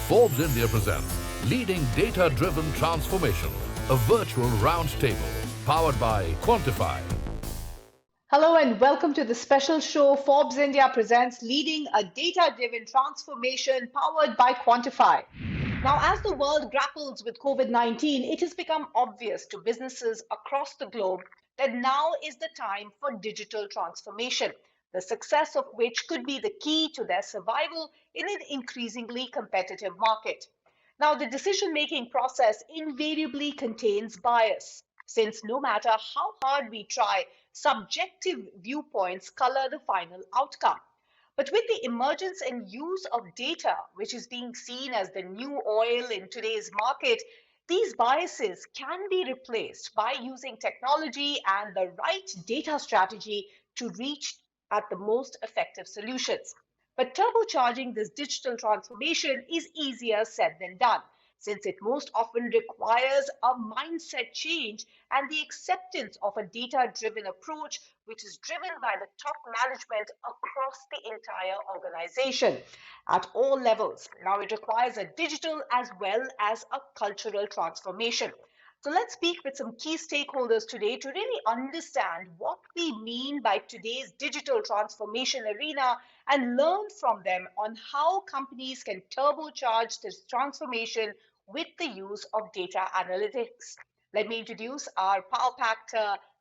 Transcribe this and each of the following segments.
Forbes India presents Leading Data-Driven Transformation, a virtual roundtable powered by Quantiphi. Hello and welcome to the special show Forbes India presents Leading a Data-Driven Transformation powered by Quantiphi. Now, as the world grapples with COVID-19, it has become obvious to businesses across the globe that now is the time for digital transformation, the success of which could be the key to their survival in an increasingly competitive market. Now, the decision-making process invariably contains bias, since no matter how hard we try, subjective viewpoints color the final outcome. But with the emergence and use of data, which is being seen as the new oil in today's market, these biases can be replaced by using technology and the right data strategy to reach at the most effective solutions. But turbocharging this digital transformation is easier said than done, since it most often requires a mindset change and the acceptance of a data-driven approach, which is driven by the top management across the entire organization at all levels. Now, it requires a digital as well as a cultural transformation. So let's speak with some key stakeholders today to really understand what we mean by today's digital transformation arena and learn from them on how companies can turbocharge this transformation with the use of data analytics. Let me introduce our power-packed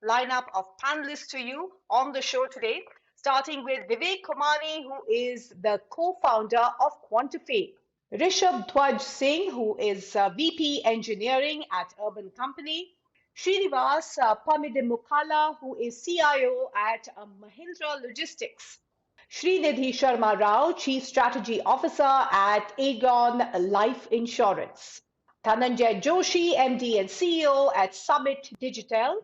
lineup of panelists to you on the show today, starting with Vivek Kumani, who is the co-founder of Quantiphi. Rishabh Dhwaj Singh, who is VP Engineering at Urban Company. Srinivas Pamidimukala, who is CIO at Mahindra Logistics. Srinidhi Sharma Rao, Chief Strategy Officer at Aegon Life Insurance. Dhananjay Joshi, MD and CEO at Summit Digital.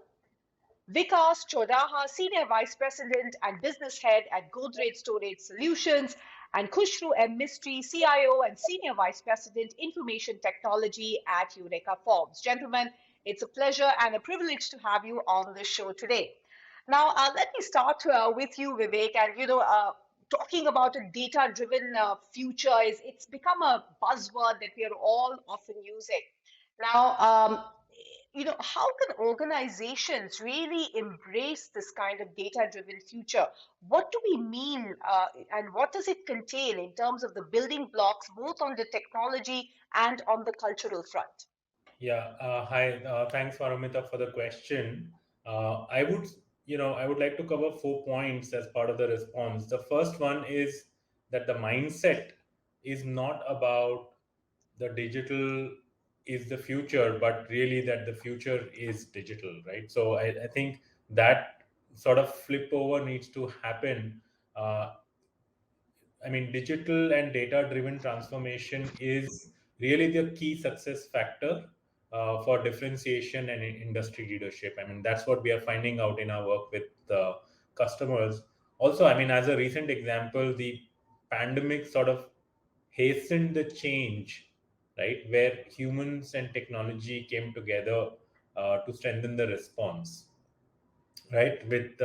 Vikas Chodaha, Senior Vice President and Business Head at Godrej Storage Solutions, and Khushru M. Mistry, CIO and Senior Vice President, Information Technology at Eureka Forbes. Gentlemen, it's a pleasure and a privilege to have you on the show today. Now, let me start with you, Vivek, and talking about a data-driven future it's become a buzzword that we are all often using. Now, how can organizations really embrace this kind of data-driven future? What do we mean, and what does it contain in terms of the building blocks, both on the technology and on the cultural front? Yeah, hi. Thanks, Paramita, for the question. I would like to cover 4 points as part of the response. The first one is that the mindset is not about the digital is the future, but really that the future is digital, right? So I think that sort of flip over needs to happen. Digital and data-driven transformation is really the key success factor for differentiation and industry leadership. That's what we are finding out in our work with customers. Also, as a recent example, the pandemic sort of hastened the change, right, where humans and technology came together to strengthen the response, right, with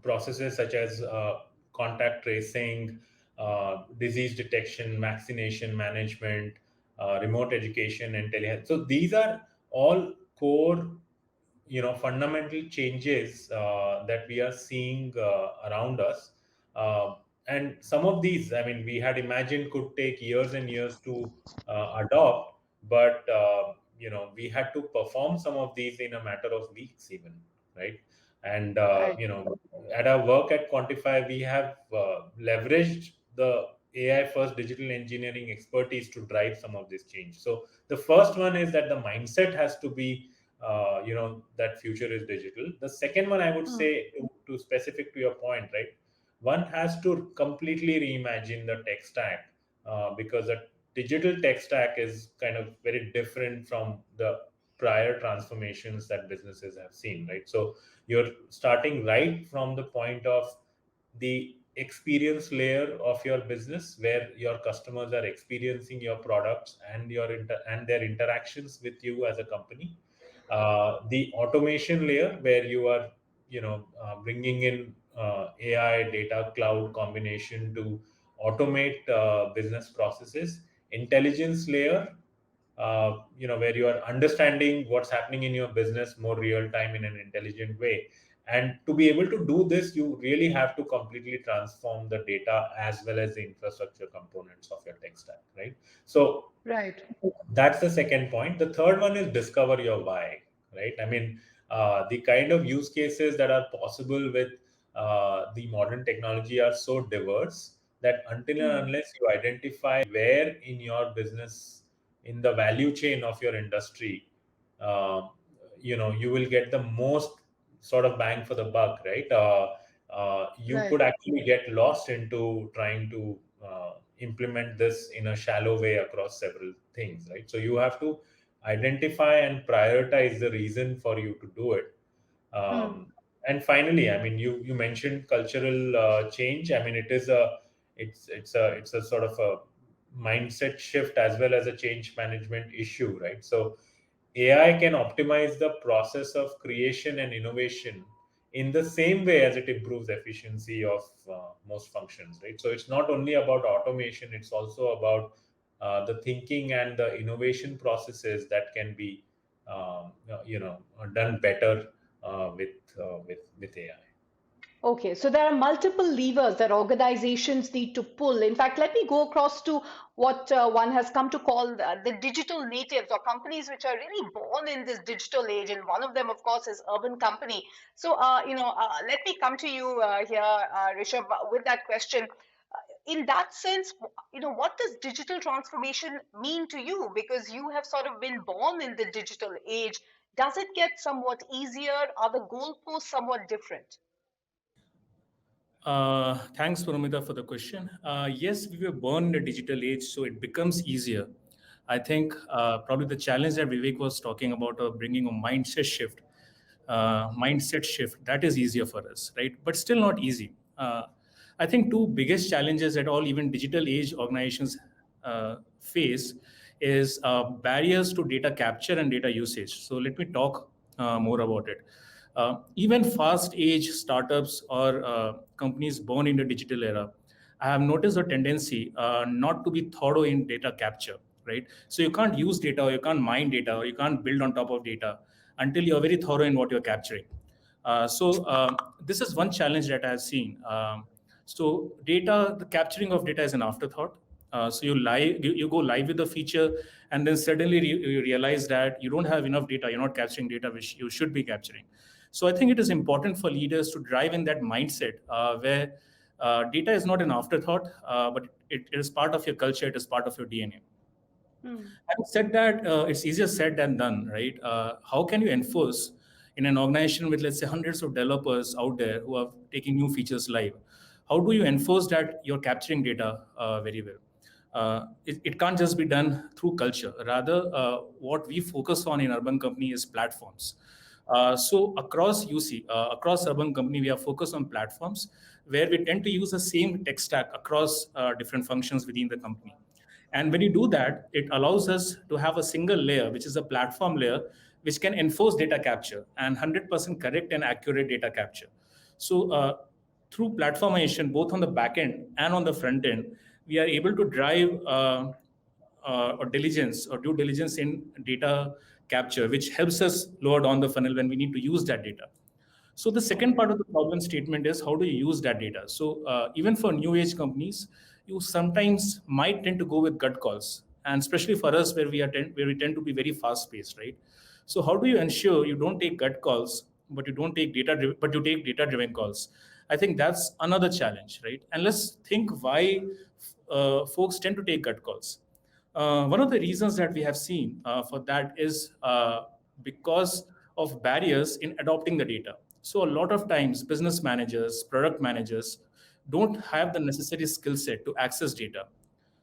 processes such as contact tracing, disease detection, vaccination management, remote education, and telehealth. So these are all core, fundamental changes that we are seeing around us. And some of these, we had imagined could take years and years to adopt, but we had to perform some of these in a matter of weeks, even, right? And Right. at our work at Quantiphi, we have leveraged the AI first digital engineering expertise to drive some of this change. So the first one is that the mindset has to be that future is digital. The second one, I would say, to specific to your point, right, one has to completely reimagine the tech stack, because the digital tech stack is kind of very different from the prior transformations that businesses have seen, right? So you're starting right from the point of the experience layer of your business, where your customers are experiencing your products and and their interactions with you as a company. The automation layer, where you are bringing in AI data cloud combination to automate business processes, intelligence layer, where you are understanding what's happening in your business more real time in an intelligent way. And to be able to do this, you really have to completely transform the data as well as the infrastructure components of your tech stack, right? So Right. that's the second point. The third one is discover your why, right? I mean, the kind of use cases that are possible with the modern technology are so diverse that until and unless you identify where in your business, in the value chain of your industry, uh, you will get the most sort of bang for the buck, right? You Right. could actually get lost into trying to implement this in a shallow way across several things, right? So you have to identify and prioritize the reason for you to do it. Hmm. And finally, I mean, you mentioned cultural change. I mean, it's a sort of a mindset shift as well as a change management issue, right? So AI can optimize the process of creation and innovation in the same way as it improves efficiency of most functions, right? So it's not only about automation; it's also about the thinking and the innovation processes that can be, done better with AI. Okay, so there are multiple levers that organizations need to pull. In fact, let me go across to what one has come to call the digital natives, or companies which are really born in this digital age. And one of them, of course, is Urban Company. So, let me come to you here, Rishabh, with that question. In that sense, what does digital transformation mean to you? Because you have sort of been born in the digital age. Does it get somewhat easier? Are the goalposts somewhat different? Thanks, Paramita, for the question. Yes, we were born in a digital age, so it becomes easier. I think probably the challenge that Vivek was talking about of bringing a mindset shift, that is easier for us, right? But still not easy. I think two biggest challenges that all even digital age organizations face is barriers to data capture and data usage. So let me talk more about it. Even fast age startups or companies born in the digital era, I have noticed a tendency not to be thorough in data capture, right? So you can't use data, or you can't mine data, or you can't build on top of data until you're very thorough in what you're capturing. This is one challenge that I've seen. The capturing of data is an afterthought. So you go live with the feature, and then suddenly you realize that you don't have enough data. You're not capturing data which you should be capturing. So I think it is important for leaders to drive in that mindset where data is not an afterthought, but it is part of your culture. It is part of your DNA. Hmm. Having said that, it's easier said than done, right? How can you enforce in an organization with, let's say, hundreds of developers out there who are taking new features live? How do you enforce that you're capturing data very well? It can't just be done through culture. Rather, what we focus on in Urban Company is platforms. So across UC, across Urban Company, we are focused on platforms where we tend to use the same tech stack across different functions within the company. And when you do that, it allows us to have a single layer, which is a platform layer, which can enforce data capture and 100% correct and accurate data capture. So through platformization, both on the back end and on the front end, we are able to drive or diligence or due diligence in data capture, which helps us lower down the funnel when we need to use that data. So the second Okay. part of the problem statement is how do you use that data? So even for new age companies, you sometimes might tend to go with gut calls, and especially for us where we tend to be very fast paced, right? So how do you ensure you don't take gut calls, but you don't take but you take data driven calls? I think that's another challenge, right? And let's think why folks tend to take gut calls. One of the reasons that we have seen for that is because of barriers in adopting the data. So a lot of times, business managers, product managers don't have the necessary skill set to access data.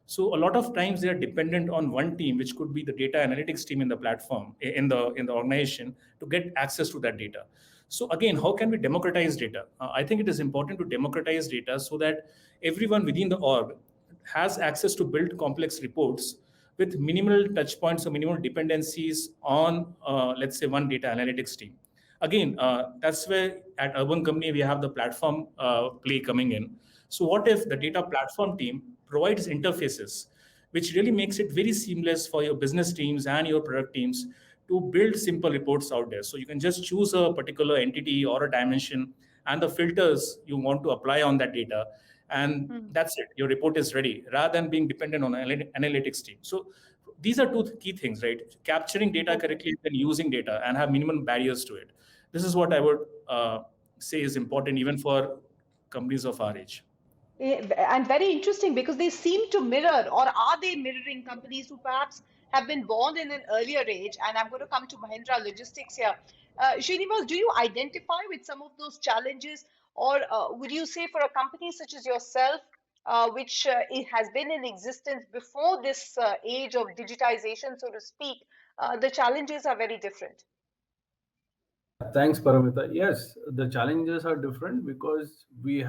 So a lot of times they are dependent on one team, which could be the data analytics team in the platform, in the organization, to get access to that data. So again, how can we democratize data? I think it is important to democratize data so that everyone within the org has access to build complex reports with minimal touch points or minimal dependencies on, let's say, one data analytics team. Again, that's where at Urban Company we have the platform play coming in. So what if the data platform team provides interfaces which really makes it very seamless for your business teams and your product teams to build simple reports out there. So you can just choose a particular entity or a dimension and the filters you want to apply on that data, and that's it. Your report is ready, rather than being dependent on an analytics team. So these are two key things, right? Capturing data correctly and using data and have minimum barriers to it. This is what I would say is important even for companies of our age. And very interesting because they seem to mirror, or are they mirroring companies who perhaps have been born in an earlier age? And I'm going to come to Mahindra Logistics here. Srinivas, do you identify with some of those challenges, or would you say for a company such as yourself, which it has been in existence before this age of digitization, so to speak, the challenges are very different? Thanks, Paramita. Yes, the challenges are different because we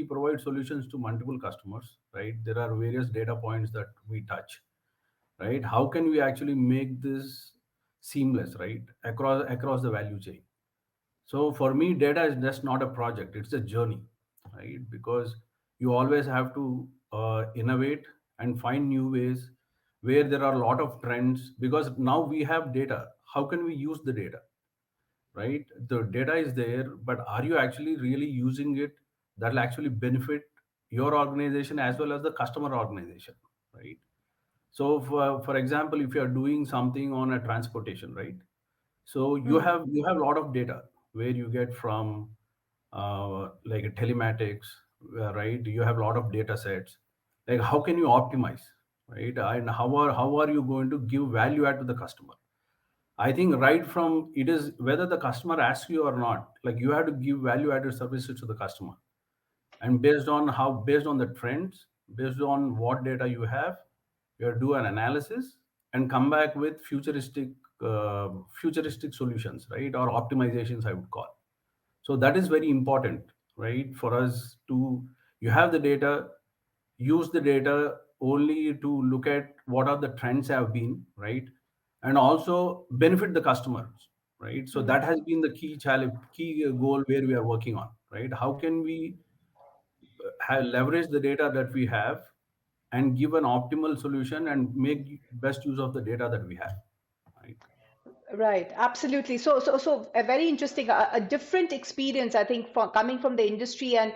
provide solutions to multiple customers, right? There are various data points that we touch, right? How can we actually make this seamless, right? Across the value chain. So for me, data is just not a project; it's a journey, right? Because you always have to innovate and find new ways where there are a lot of trends. Because now we have data. How can we use the data? Right? The data is there, but are you actually really using it that'll actually benefit your organization as well as the customer organization, right? So for example, if you are doing something on a transportation, right? So you have a lot of data where you get from like a telematics, right? You have a lot of data sets. Like how can you optimize, right? And how are you going to give value add to the customer? I think right from it is whether the customer asks you or not, like you have to give value added services to the customer. And based on the trends, based on what data you have, you do an analysis and come back with futuristic solutions, right? Or optimizations, I would call. So that is very important, right? For us to you have the data, use the data only to look at what are the trends have been, right? And also benefit the customers, right? So that has been the key challenge, key goal where we are working on, right? How can we leverage the data that we have and give an optimal solution and make best use of the data that we have, right? Right, absolutely. So a very interesting, a different experience, I think, for coming from the industry and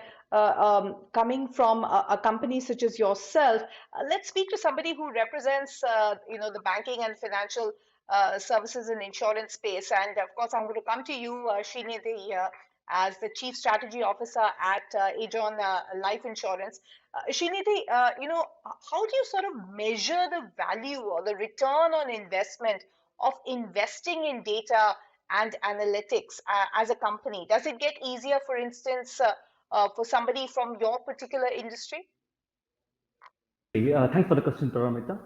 coming from a company such as yourself. Let's speak to somebody who represents, the banking and financial services and insurance space. And of course, I'm going to come to you, Srinidhi, as the Chief Strategy Officer at Aegon Life Insurance. Srinidhi, how do you sort of measure the value or the return on investment of investing in data and analytics as a company? Does it get easier, for instance, for somebody from your particular industry? Thanks for the question, Paramita.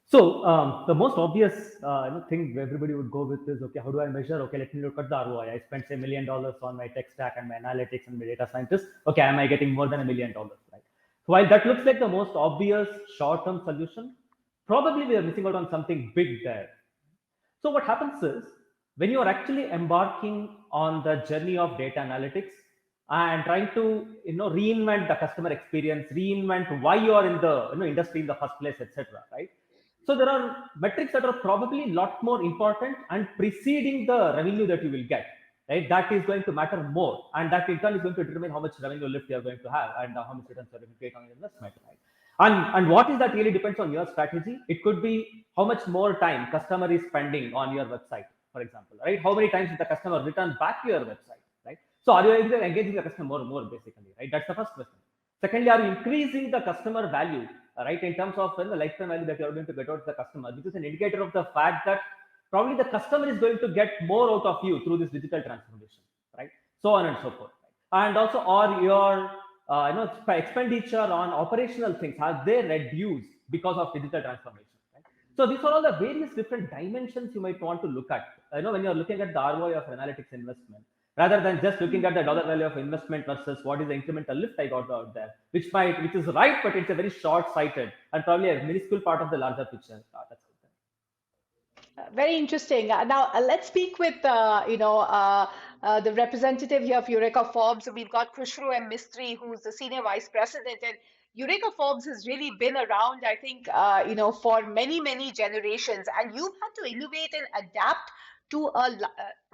So the most obvious thing everybody would go with is, okay, how do I measure? Okay, let me look at the ROI. I spent say $1 million on my tech stack and my analytics and my data scientists. Okay, am I getting more than $1 million? Right. So while that looks like the most obvious short-term solution, probably we are missing out on something big there. So what happens is when you are actually embarking on the journey of data analytics and trying to reinvent the customer experience, reinvent why you are in the industry in the first place, etc. Right? So there are metrics that are probably a lot more important and preceding the revenue that you will get. Right? That is going to matter more, and that in turn is going to determine how much revenue lift you are going to have and how much returns you are going to get on your investment. Right? And what is that really depends on your strategy. It could be how much more time customer is spending on your website, for example, right? How many times did the customer return back to your website, right? So are you able to engage the customer more, basically, right? That's the first question. Secondly, are you increasing the customer value, right? In terms of the lifetime value that you're going to get out of the customer, which is an indicator of the fact that probably the customer is going to get more out of you through this digital transformation, right? So on and so forth. Right? And also, are your expenditure on operational things, have they reduced because of digital transformation? Right? So these are all the various different dimensions you might want to look at. When you're looking at the ROI of analytics investment, rather than just looking at the dollar value of investment versus what is the incremental lift I got out there, which is right, but it's a very short-sighted and probably a minuscule part of the larger picture. That's Very interesting. Now, let's speak with the representative here of Eureka Forbes. We've got Khushru M. Mistry, who's the Senior Vice President. And Eureka Forbes has really been around, I think, for many, many generations, and you've had to innovate and adapt to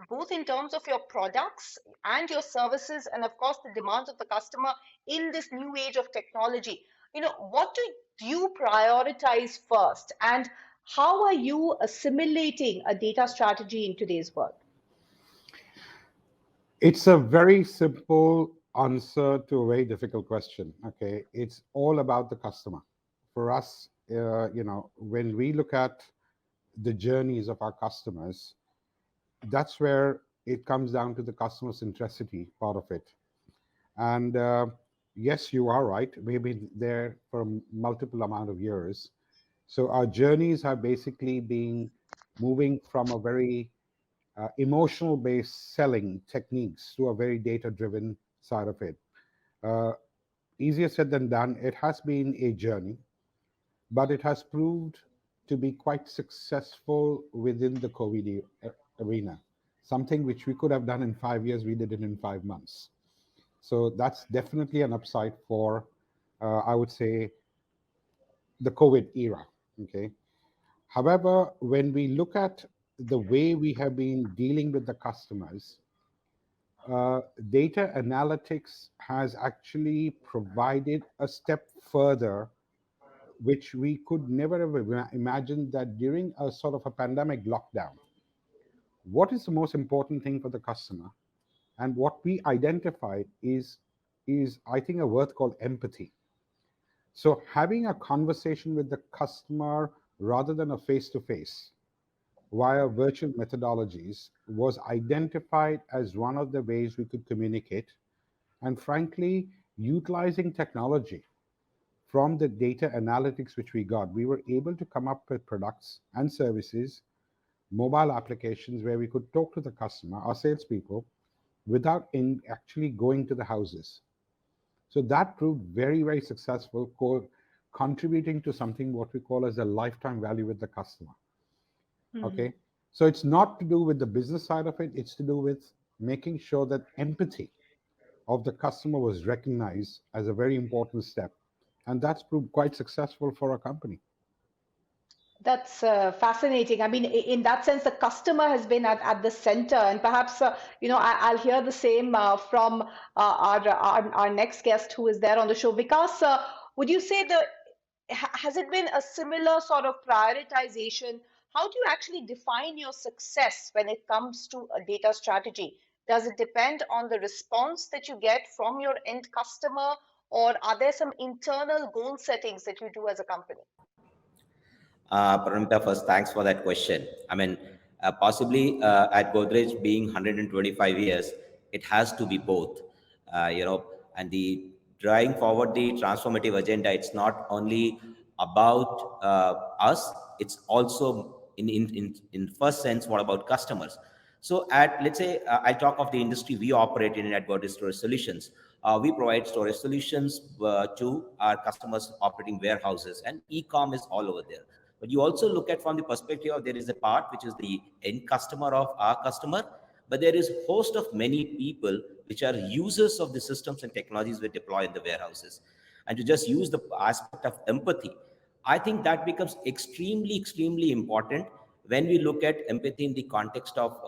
both in terms of your products and your services, and of course, the demands of the customer in this new age of technology. What do you prioritize first, and how are you assimilating a data strategy in today's world? It's a very simple answer to a very difficult question. Okay, it's all about the customer. For us, when we look at the journeys of our customers, that's where it comes down to the customer centricity part of it. And yes, you are right. We've been there for a multiple amount of years. So our journeys have basically been moving from a very emotional based selling techniques to a very data driven side of it. Uh, Easier said than done. It has been a journey, but it has proved to be quite successful within the COVID arena. Something which we could have done in 5 years, we did it in 5 months. So that's definitely an upside for, I would say, the COVID era. Okay. However, when we look at the way we have been dealing with the customers, data analytics has actually provided a step further, which we could never have imagined, that during a sort of a pandemic lockdown, what is the most important thing for the customer? And what we identified is I think a word called empathy. So having a conversation with the customer rather than a face-to-face via virtual methodologies was identified as one of the ways we could communicate. And frankly, utilizing technology from the data analytics which we got, we were able to come up with products and services, mobile applications where we could talk to the customer, our salespeople, without actually going to the houses. So that proved very, very successful, contributing to something what we call as a lifetime value with the customer. Okay, so it's not to do with the business side of it, it's to do with making sure that empathy of the customer was recognized as a very important step, and that's proved quite successful for our company. That's fascinating. I mean, in that sense, the customer has been at the center, and perhaps I'll hear the same from our next guest who is there on the show. Vikas, would you say has it been a similar sort of prioritization? How do you actually define your success when it comes to a data strategy? Does it depend on the response that you get from your end customer, or are there some internal goal settings that you do as a company? Paramita, first, thanks for that question. I mean, possibly at Godrej being 125 years, it has to be both, and the driving forward the transformative agenda, it's not only about us, it's also in first sense, what about customers? So let's say, I talk of the industry we operate in at Godrej Storage Solutions. We provide storage solutions to our customers operating warehouses, and e-com is all over there. But you also look at from the perspective of, there is a part which is the end customer of our customer, but there is a host of many people which are users of the systems and technologies we deploy in the warehouses. And to just use the aspect of empathy, I think that becomes extremely, extremely important when we look at empathy in the context of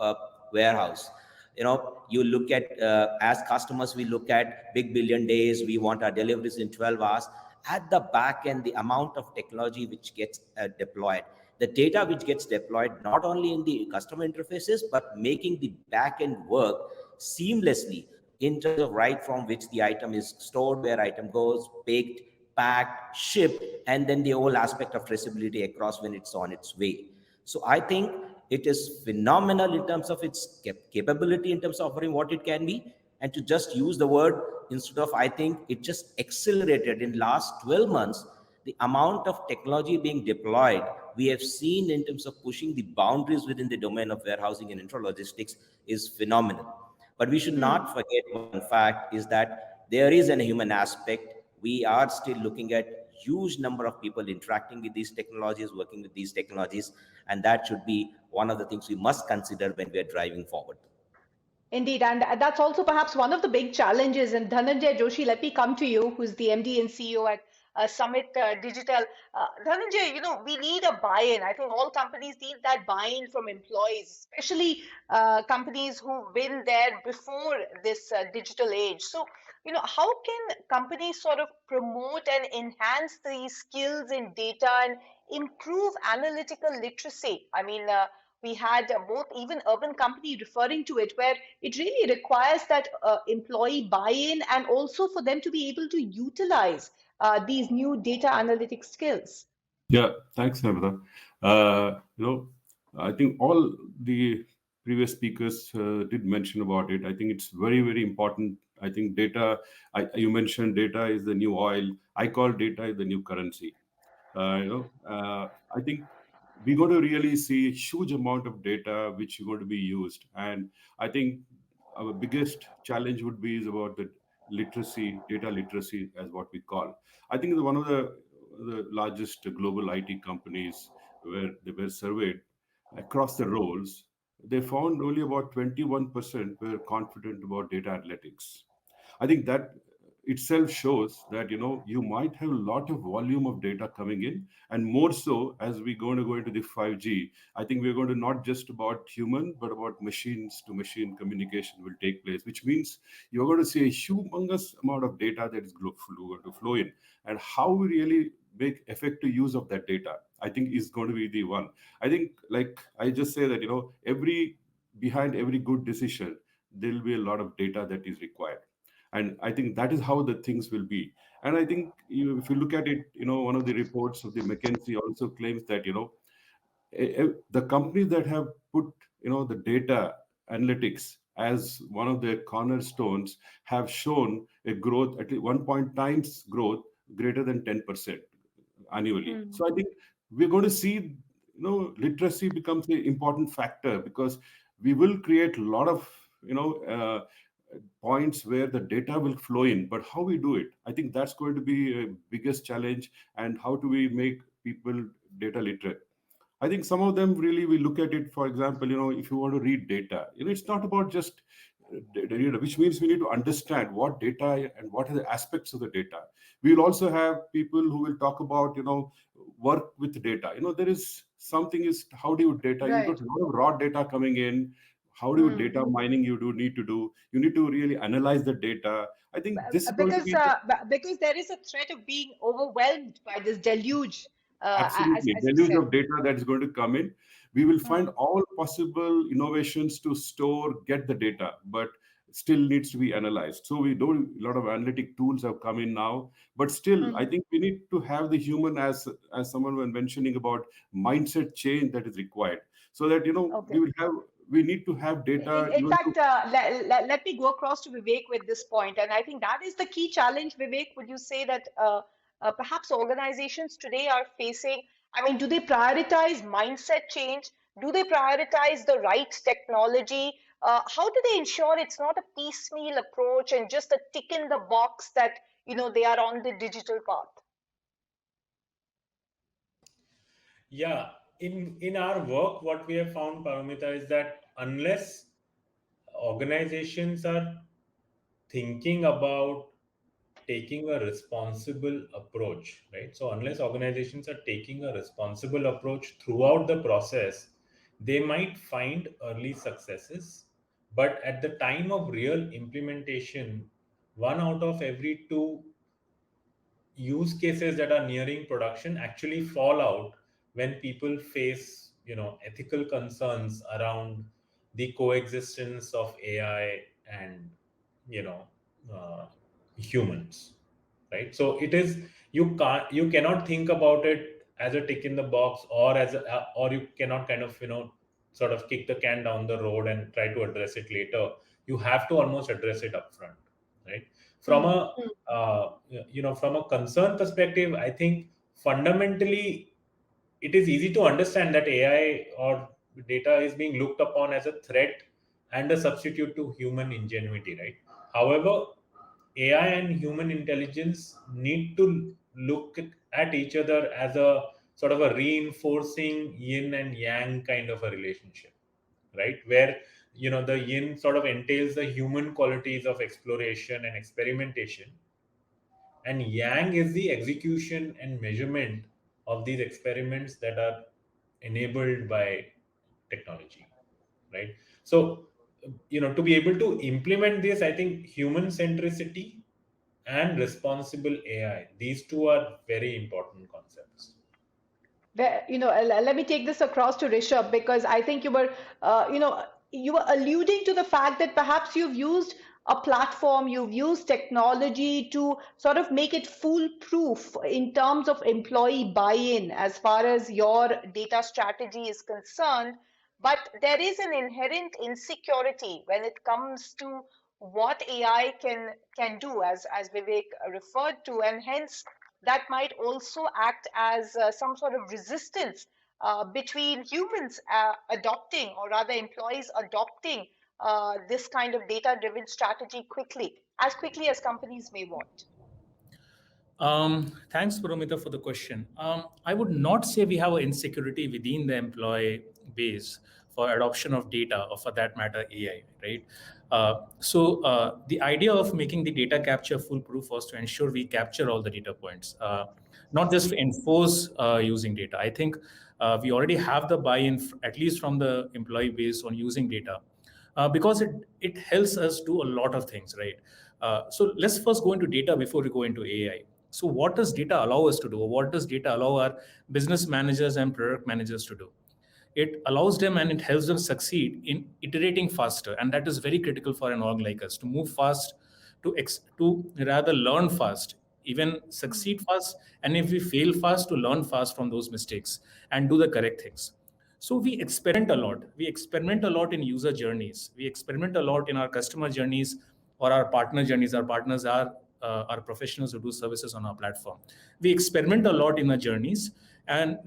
warehouse. You look at, as customers, we look at big billion days, we want our deliveries in 12 hours. At the back end, the amount of technology which gets deployed, the data which gets deployed, not only in the customer interfaces, but making the back end work seamlessly in terms of right from which the item is stored, where item goes, picked, packed, shipped, and then the whole aspect of traceability across when it's on its way. So I think it is phenomenal in terms of its capability, in terms of offering what it can be. And to just use the word instead of, I think it just accelerated in last 12 months, the amount of technology being deployed, we have seen in terms of pushing the boundaries within the domain of warehousing and intralogistics is phenomenal. But we should not forget one fact is that there is a human aspect. We are still looking at huge number of people interacting with these technologies, working with these technologies, and that should be one of the things we must consider when we are driving forward. Indeed, and that's also perhaps one of the big challenges. And Dhananjay Joshi, let me come to you, who's the MD and CEO at Summit Digital. Dhananjay, we need a buy-in. I think all companies need that buy-in from employees, especially companies who've been there before this digital age. So, how can companies sort of promote and enhance these skills in data and improve analytical literacy? I mean, we had both even urban company referring to it, where it really requires that employee buy-in and also for them to be able to utilize these new data analytic skills. Yeah, thanks, Navita. I think all the previous speakers did mention about it. I think it's very, very important. I think data, you mentioned data is the new oil. I call data the new currency. I think we're going to really see a huge amount of data which is going to be used. And I think our biggest challenge would be is about the literacy, data literacy, as what we call. I think one of the largest global IT companies where they were surveyed across the roles, they found only about 21% were confident about data analytics. I think that itself shows that you might have a lot of volume of data coming in, and more so as we're going to go into the 5G. I think we're going to not just about human, but about machines to machine communication will take place, which means you're going to see a humongous amount of data that is going to flow in, and how we really make effective use of that data, I think is going to be the one. I think, like I just say that behind every good decision there will be a lot of data that is required, and I think that is how the things will be. And I think if you look at it, one of the reports of the McKinsey also claims that the companies that have put the data analytics as one of their cornerstones have shown a growth at least 1 times growth greater than 10% annually. So I think we're going to see literacy becomes an important factor, because we will create a lot of points where the data will flow in, but how we do it, I think that's going to be a biggest challenge. And how do we make people data literate? I think some of them really we look at it. For example, if you want to read data, it's not about just data, which means we need to understand what data and what are the aspects of the data. We will also have people who will talk about, work with data. There is something is how do you data? You've got a lot of raw data coming in. How do you data mining you need to do? You need to really analyze the data. I think this is going to be because there is a threat of being overwhelmed by this deluge, absolutely as you deluge said. of data that is going to come in. We will find all possible innovations to store, get the data, but still needs to be analyzed. So we do a lot of analytic tools have come in now, but still I think we need to have the human, as someone was mentioning about mindset change that is required, so that we need to have data. In fact, let me go across to Vivek with this point, and I think that is the key challenge. Vivek, would you say that perhaps organizations today are facing? I mean, do they prioritize mindset change? Do they prioritize the right technology? How do they ensure it's not a piecemeal approach and just a tick in the box that they are on the digital path? Yeah, in our work, what we have found, Paramita, is that unless organizations are thinking about taking a responsible approach, right? So unless organizations are taking a responsible approach throughout the process, they might find early successes, but at the time of real implementation, 1 out of every 2 use cases that are nearing production actually fall out when people face ethical concerns around the coexistence of AI and you know uh, humans, right? So it is, you cannot think about it as a tick in the box, or or you cannot kind of sort of kick the can down the road and try to address it later. You have to almost address it upfront, right? From a from a concern perspective, I think fundamentally it is easy to understand that AI or data is being looked upon as a threat and a substitute to human ingenuity, right? However, AI and human intelligence need to look at each other as a sort of a reinforcing yin and yang kind of a relationship, right? Where the yin sort of entails the human qualities of exploration and experimentation, and yang is the execution and measurement of these experiments that are enabled by technology, right? So, to be able to implement this, I think human centricity and responsible AI, these two are very important concepts. Let me take this across to Rishabh, because I think you were alluding to the fact that perhaps you've used a platform, you've used technology to sort of make it foolproof in terms of employee buy-in as far as your data strategy is concerned. But there is an inherent insecurity when it comes to what AI can do, as Vivek referred to, and hence that might also act as some sort of resistance between humans adopting, or rather employees adopting this kind of data-driven strategy as quickly as companies may want. Thanks, Paramita, for the question. I would not say we have an insecurity within the employee base for adoption of data, or for that matter, AI, right? The idea of making the data capture foolproof was to ensure we capture all the data points, not just to enforce using data. I think we already have the buy-in, at least from the employee base, on using data. Because it helps us do a lot of things, right? So let's first go into data before we go into AI. So what does data allow us to do? What does data allow our business managers and product managers to do? It allows them and it helps them succeed in iterating faster. And that is very critical for an org like us, to move fast, to rather learn fast, even succeed fast. And if we fail fast, to learn fast from those mistakes and do the correct things. So we experiment a lot. We experiment a lot in user journeys. We experiment a lot in our customer journeys or our partner journeys. Our partners are our professionals who do services on our platform. We experiment a lot in our journeys, and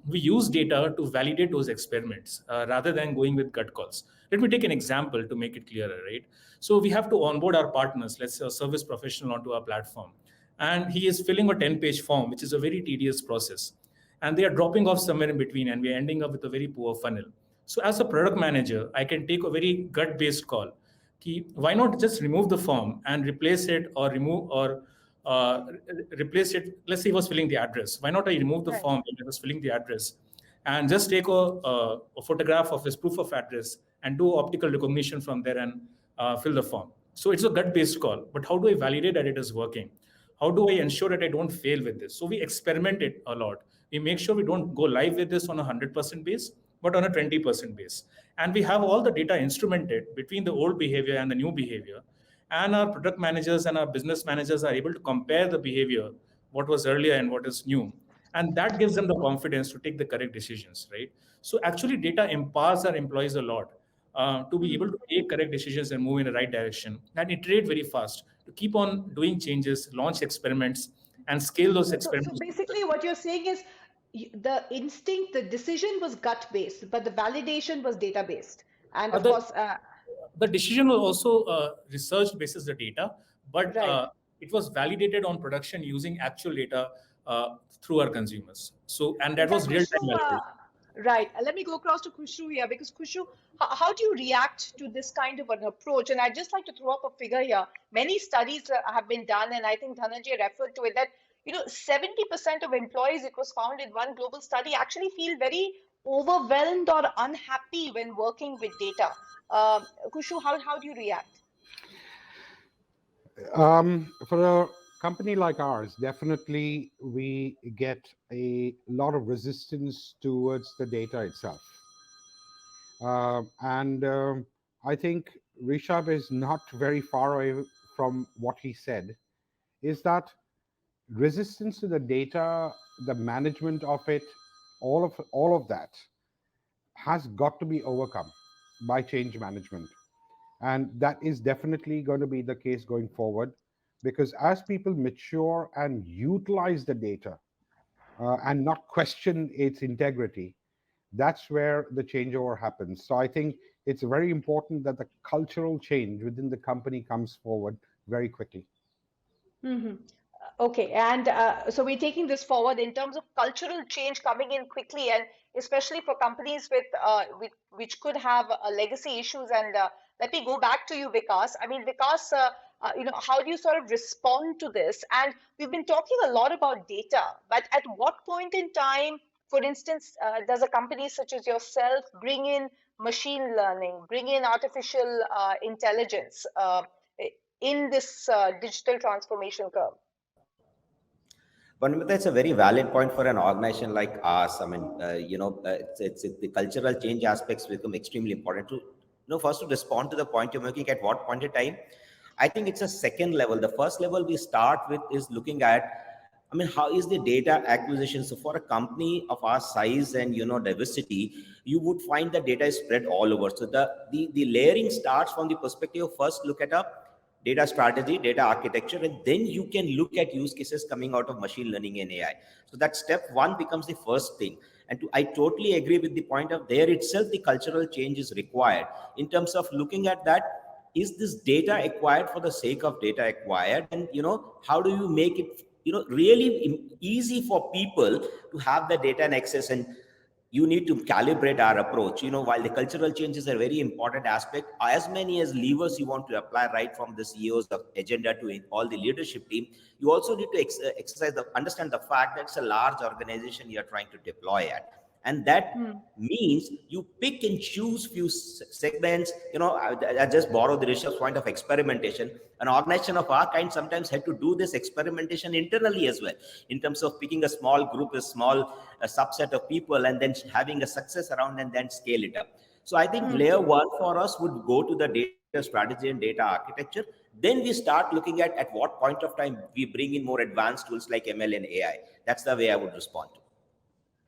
we use data to validate those experiments rather than going with gut calls. Let me take an example to make it clearer, right? So we have to onboard our partners, let's say a service professional, onto our platform, and he is filling a 10-page form, which is a very tedious process, and they are dropping off somewhere in between, and we're ending up with a very poor funnel. So as a product manager, I can take a very gut-based call. Why not just remove the form and replace it, or replace it? Let's say he was filling the address. Why not I remove the form when he was filling the address, and just take a photograph of his proof of address and do optical recognition from there and fill the form. So it's a gut-based call. But how do I validate that it is working? How do I ensure that I don't fail with this? So we experiment it a lot. We make sure we don't go live with this on a 100% base, but on a 20% base. And we have all the data instrumented between the old behavior and the new behavior. And our product managers and our business managers are able to compare the behavior, what was earlier and what is new. And that gives them the confidence to take the correct decisions, right? So actually data empowers our employees a lot to be able to take correct decisions and move in the right direction and iterate very fast, to keep on doing changes, launch experiments, and scale those experiments. So basically what you're saying is the instinct, the decision was gut-based, but the validation was data-based. And of course... the decision was also researched basis the data, but it was validated on production using actual data through our consumers. So, and that was real-time validation. Right. Let me go across to Khushru here, because Khushru, how do you react to this kind of an approach? And I'd just like to throw up a figure here. Many studies have been done, and I think Dhananjay referred to it, that 70% of employees, it was found in one global study, actually feel very overwhelmed or unhappy when working with data. Khushru, how do you react? For a company like ours, definitely we get a lot of resistance towards the data itself. I think Rishabh is not very far away from what he said, is that resistance to the data, the management of it, all of that has got to be overcome by change management. And that is definitely going to be the case going forward, because as people mature and utilize the data and not question its integrity, that's where the changeover happens. So I think it's very important that the cultural change within the company comes forward very quickly. Okay, and so we're taking this forward in terms of cultural change coming in quickly, and especially for companies which could have legacy issues. And let me go back to you, Vikas. I mean, Vikas, how do you sort of respond to this? And we've been talking a lot about data, but at what point in time, for instance, does a company such as yourself bring in machine learning, bring in artificial intelligence in this digital transformation curve? But that's a very valid point for an organization like us. I mean, the cultural change aspects become extremely important to, first to respond to the point you're making at what point in time. I think it's a second level. The first level we start with is looking at, I mean, how is the data acquisition? So for a company of our size and, diversity, you would find the data is spread all over. So the layering starts from the perspective of first look at a data strategy, data architecture, and then you can look at use cases coming out of machine learning and AI. So that step one becomes the first thing. And I totally agree with the point of there itself, the cultural change is required in terms of looking at that. Is this data acquired for the sake of data acquired? And, how do you make it, really easy for people to have the data and access? And you need to calibrate our approach. While the cultural changes are a very important aspect, as many as levers you want to apply, right from the CEO's agenda to all the leadership team, you also need to understand the fact that it's a large organization you're trying to deploy at. And that means you pick and choose few segments. I just borrow the Rishabh's point of experimentation. An organization of our kind sometimes had to do this experimentation internally as well, in terms of picking a small group, a subset of people, and then having a success around and then scale it up. So I think layer one for us would go to the data strategy and data architecture. Then we start looking at what point of time we bring in more advanced tools like ML and AI. That's the way I would respond to.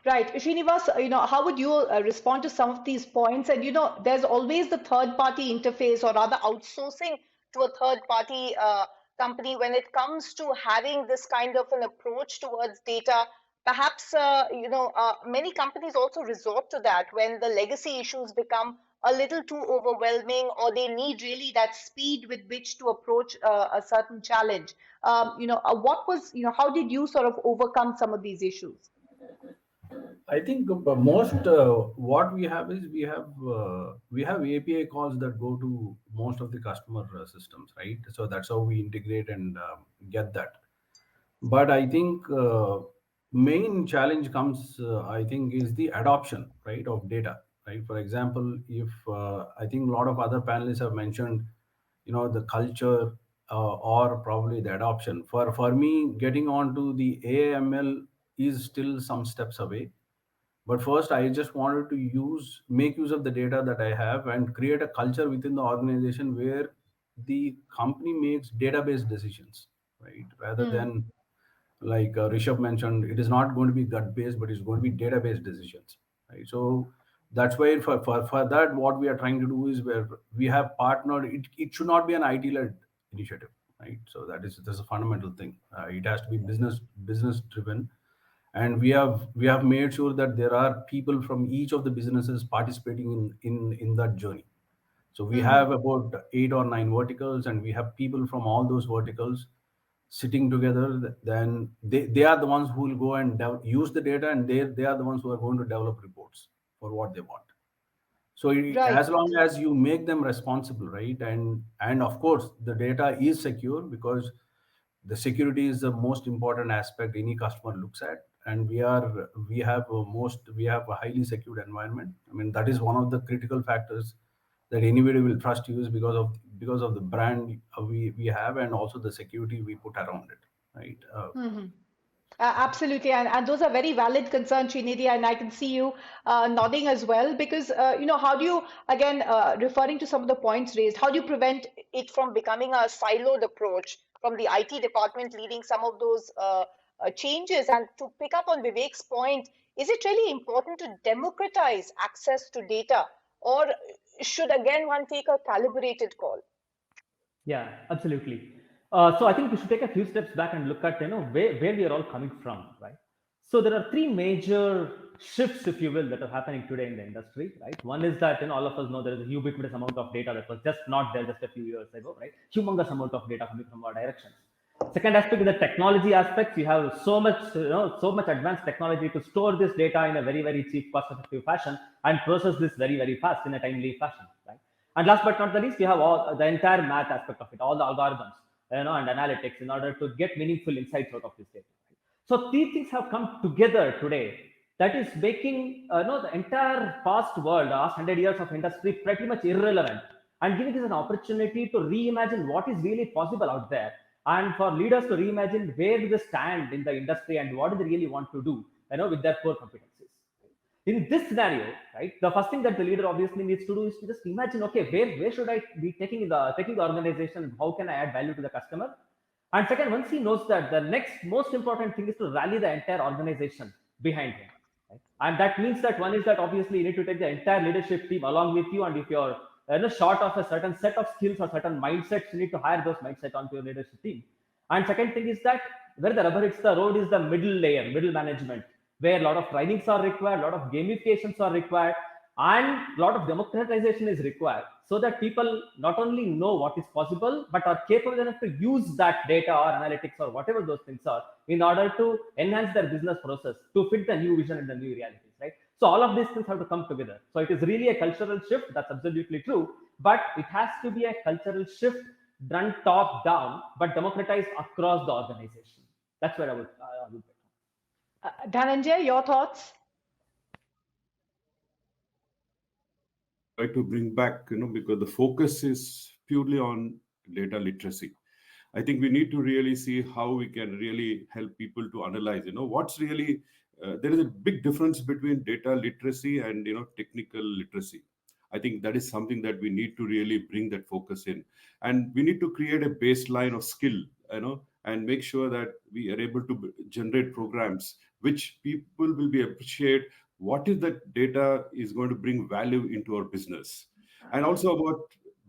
Right. Srinivas, how would you respond to some of these points? And, there's always the third-party interface, or rather outsourcing to a third-party company when it comes to having this kind of an approach towards data. Perhaps, many companies also resort to that when the legacy issues become a little too overwhelming, or they need really that speed with which to approach a certain challenge. How did you sort of overcome some of these issues? I think most what we have is we have API calls that go to most of the customer systems, right? So that's how we integrate and get that. But I think main challenge comes, I think, is the adoption, right, of data, right? For example, if I think a lot of other panelists have mentioned, the culture or probably the adoption. For me, getting onto the AML is still some steps away. But first, I just wanted to make use of the data that I have and create a culture within the organization where the company makes database decisions, right? Rather than, like Rishabh mentioned, it is not going to be gut based, but it's going to be database decisions, right? So that's why for that, what we are trying to do is where we have partnered. It should not be an IT led initiative, right? So that's a fundamental thing. It has to be business driven, and we have made sure that there are people from each of the businesses participating in that journey. So we have about 8 or 9 verticals, and we have people from all those verticals sitting together. Then they are the ones who will go and use the data, and they are the ones who are going to develop reports for what they want. So as long as you make them responsible, right, and of course the data is secure, because the security is the most important aspect any customer looks at, and we have a highly secured environment. I mean, that is one of the critical factors that anybody will trust you, is because of the brand we have, and also the security we put around it, right? Absolutely, and those are very valid concerns, Srinidhi, and I can see you nodding as well, because how do you, again, referring to some of the points raised, how do you prevent it from becoming a siloed approach from the IT department leading some of those changes? And to pick up on Vivek's point, is it really important to democratize access to data, or should again one take a calibrated call? Yeah, absolutely. So I think we should take a few steps back and look at where we are all coming from, right? So there are three major shifts, if you will, that are happening today in the industry, right? One is that all of us know there is a ubiquitous amount of data that was just not there just a few years ago, right? Humongous amount of data coming from our directions. Second aspect is the technology aspects. You have so much advanced technology to store this data in a very, very cheap, cost-effective fashion and process this very, very fast in a timely fashion, right? And last but not the least, you have all the entire math aspect of it, all the algorithms. and analytics in order to get meaningful insights out of this data. So these things have come together today. That is making the entire past world, last 100 years of industry, pretty much irrelevant, and giving us an opportunity to reimagine what is really possible out there, and for leaders to reimagine where do they stand in the industry and what do they really want to do, with their core competencies. In this scenario, right, the first thing that the leader obviously needs to do is to just imagine, okay, where should I be taking the organization, and how can I add value to the customer? And second, once he knows that, the next most important thing is to rally the entire organization behind him. Right? And that means that one is that obviously you need to take the entire leadership team along with you, and if you're short of a certain set of skills or certain mindsets, you need to hire those mindsets onto your leadership team. And second thing is that where the rubber hits the road is the middle layer, middle management, where a lot of trainings are required, a lot of gamifications are required, and a lot of democratization is required, so that people not only know what is possible, but are capable enough to use that data or analytics or whatever those things are in order to enhance their business process to fit the new vision and the new realities, right? So all of these things have to come together. So it is really a cultural shift, that's absolutely true, but it has to be a cultural shift done top down, but democratized across the organization. That's where I would Dhananjay, your thoughts? Try to bring back, because the focus is purely on data literacy. I think we need to really see how we can really help people to analyze, what's really, there is a big difference between data literacy and, technical literacy. I think that is something that we need to really bring that focus in. And we need to create a baseline of skill, and make sure that we are able to generate programs which people will be appreciate what is that data is going to bring value into our business. And also about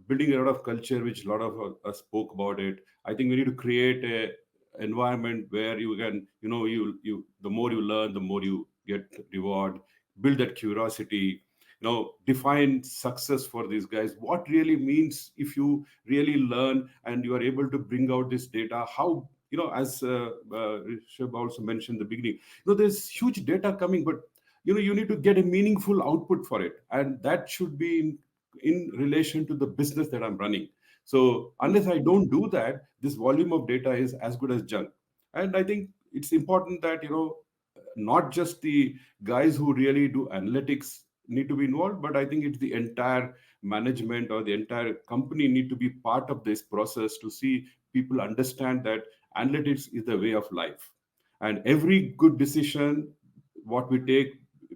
building a lot of culture, which a lot of us spoke about it. I think we need to create a environment where you can, you the more you learn, the more you get reward, build that curiosity, define success for these guys. What really means if you really learn and you are able to bring out this data, how, as Rishabh also mentioned in the beginning, there's huge data coming, but you need to get a meaningful output for it, and that should be in relation to the business that I'm running. So unless I don't do that, this volume of data is as good as junk. And I think it's important that not just the guys who really do analytics need to be involved, but I think it's the entire management or the entire company need to be part of this process to see people understand that analytics is the way of life. And every good decision, what we take,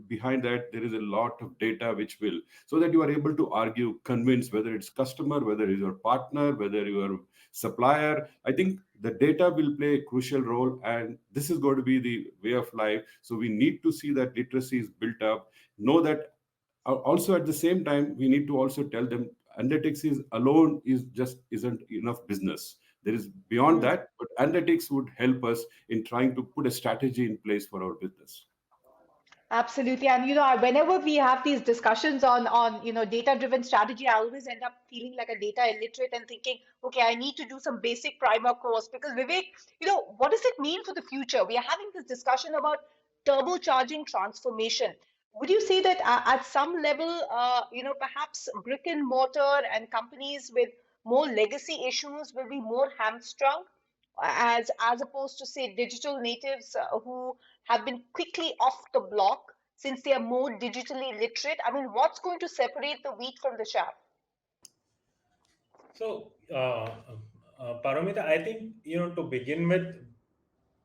behind that there is a lot of data which will, so that you are able to argue, convince, whether it's customer, whether it's your partner, whether your supplier. I think the data will play a crucial role, and this is going to be the way of life. So we need to see that literacy is built up, know that. Also at the same time, we need to also tell them analytics is alone isn't enough business. There is beyond that, but analytics would help us in trying to put a strategy in place for our business. Absolutely. And whenever we have these discussions on data-driven strategy, I always end up feeling like a data illiterate and thinking, okay, I need to do some basic primer course, because Vivek, what does it mean for the future? We are having this discussion about turbocharging transformation. Would you say that at some level, perhaps brick and mortar and companies with more legacy issues will be more hamstrung, as opposed to, say, digital natives who have been quickly off the block since they are more digitally literate? I mean, what's going to separate the wheat from the chaff? So, Paramita, I think, to begin with,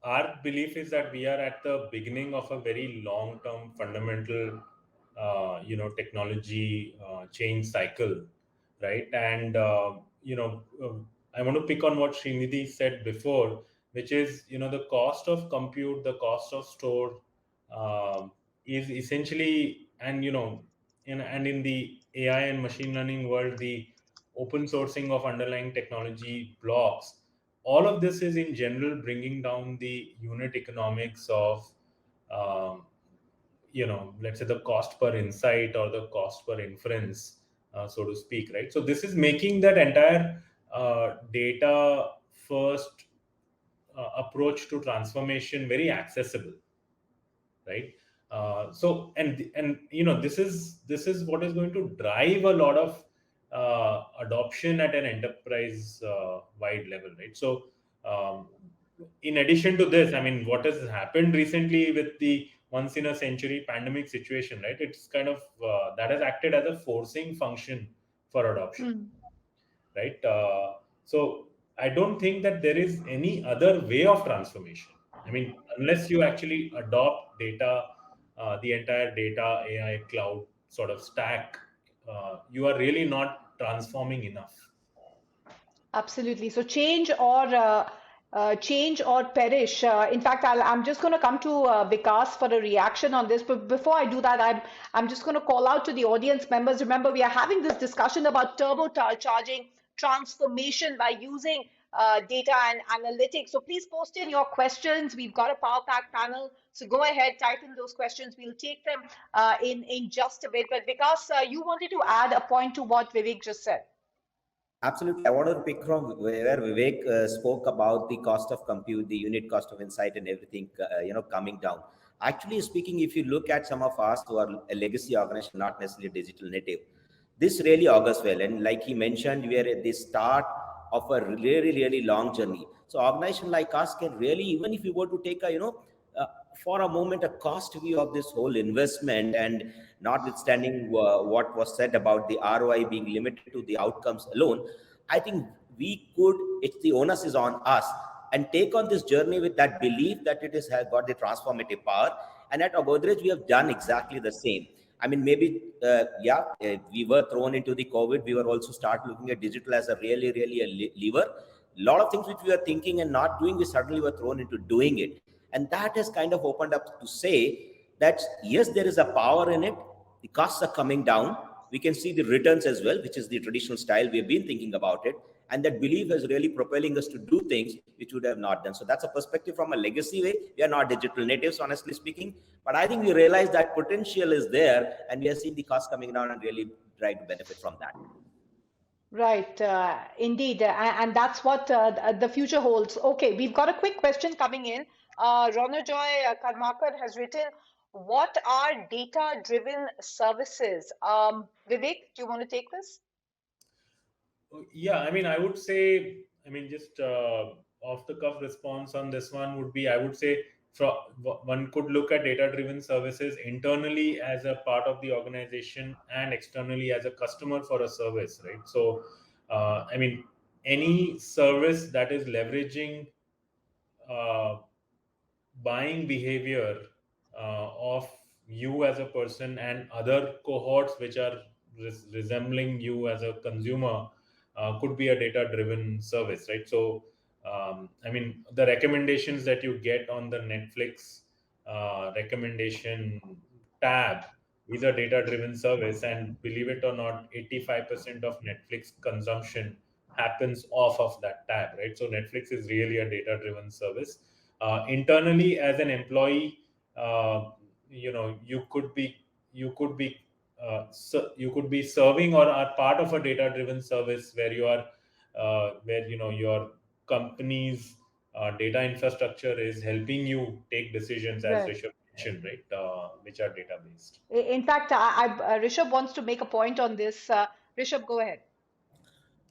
our belief is that we are at the beginning of a very long-term fundamental, technology change cycle, right? And, I want to pick on what Srinidhi said before, which is, the cost of compute, the cost of store is essentially, and, in the AI and machine learning world, the open sourcing of underlying technology blocks, all of this is in general bringing down the unit economics of, let's say the cost per insight or the cost per inference, so to speak, right? So this is making that entire data first approach to transformation very accessible, right? So and this is what is going to drive a lot of adoption at an enterprise wide level, right? So in addition to this, I mean, what has happened recently with the once in a century pandemic situation, right? It's kind of that has acted as a forcing function for adoption, right? So I don't think that there is any other way of transformation. I mean, unless you actually adopt data, the entire data, AI, cloud sort of stack, you are really not transforming enough. Absolutely. So change or perish. In fact, I'm just going to come to Vikas for a reaction on this. But before I do that, I'm just going to call out to the audience members. Remember, we are having this discussion about turbocharging transformation by using data and analytics. So please post in your questions. We've got a power pack panel. So go ahead, type in those questions. We'll take them in just a bit. But Vikas, you wanted to add a point to what Vivek just said. Absolutely. I wanted to pick from where Vivek spoke about the cost of compute, the unit cost of insight and everything, coming down. Actually speaking, if you look at some of us who are a legacy organization, not necessarily digital native, this really augurs well. And like he mentioned, we are at the start of a really, really long journey. So organization like us can really, even if you were to take for a moment, a cost view of this whole investment, and notwithstanding what was said about the ROI being limited to the outcomes alone, I think we could, it's the onus is on us, and take on this journey with that belief that it has got the transformative power. And at Godrej, we have done exactly the same. I mean, maybe, we were thrown into the COVID. We were also start looking at digital as a really, really a lever. A lot of things which we were thinking and not doing, we suddenly were thrown into doing it. And that has kind of opened up to say that, yes, there is a power in it. The costs are coming down. We can see the returns as well, which is the traditional style. We have been thinking about it. And that belief is really propelling us to do things which would have not done. So that's a perspective from a legacy way. We are not digital natives, honestly speaking. But I think we realize that potential is there, and we are seeing the costs coming down and really try to benefit from that. Right, indeed, and that's what the future holds. Okay, we've got a quick question coming in. Ronojoy Karmakar has written, what are data-driven services? Vivek, do you want to take this? Yeah, I mean, I would say, I mean, just off the cuff response on this one would be, I would say, one could look at data-driven services internally as a part of the organization and externally as a customer for a service, right? So, I mean, any service that is leveraging buying behavior of you as a person and other cohorts which are resembling you as a consumer could be a data-driven service, right? So, I mean, the recommendations that you get on the Netflix recommendation tab is a data-driven service, and believe it or not, 85% of Netflix consumption happens off of that tab, right? So Netflix is really a data-driven service. Internally, as an employee, you could be serving or are part of a data-driven service where you are where your company's data infrastructure is helping you take decisions, as Right. Rishabh mentioned, right, which are data based. In fact, Rishabh wants to make a point on this. Rishabh, go ahead.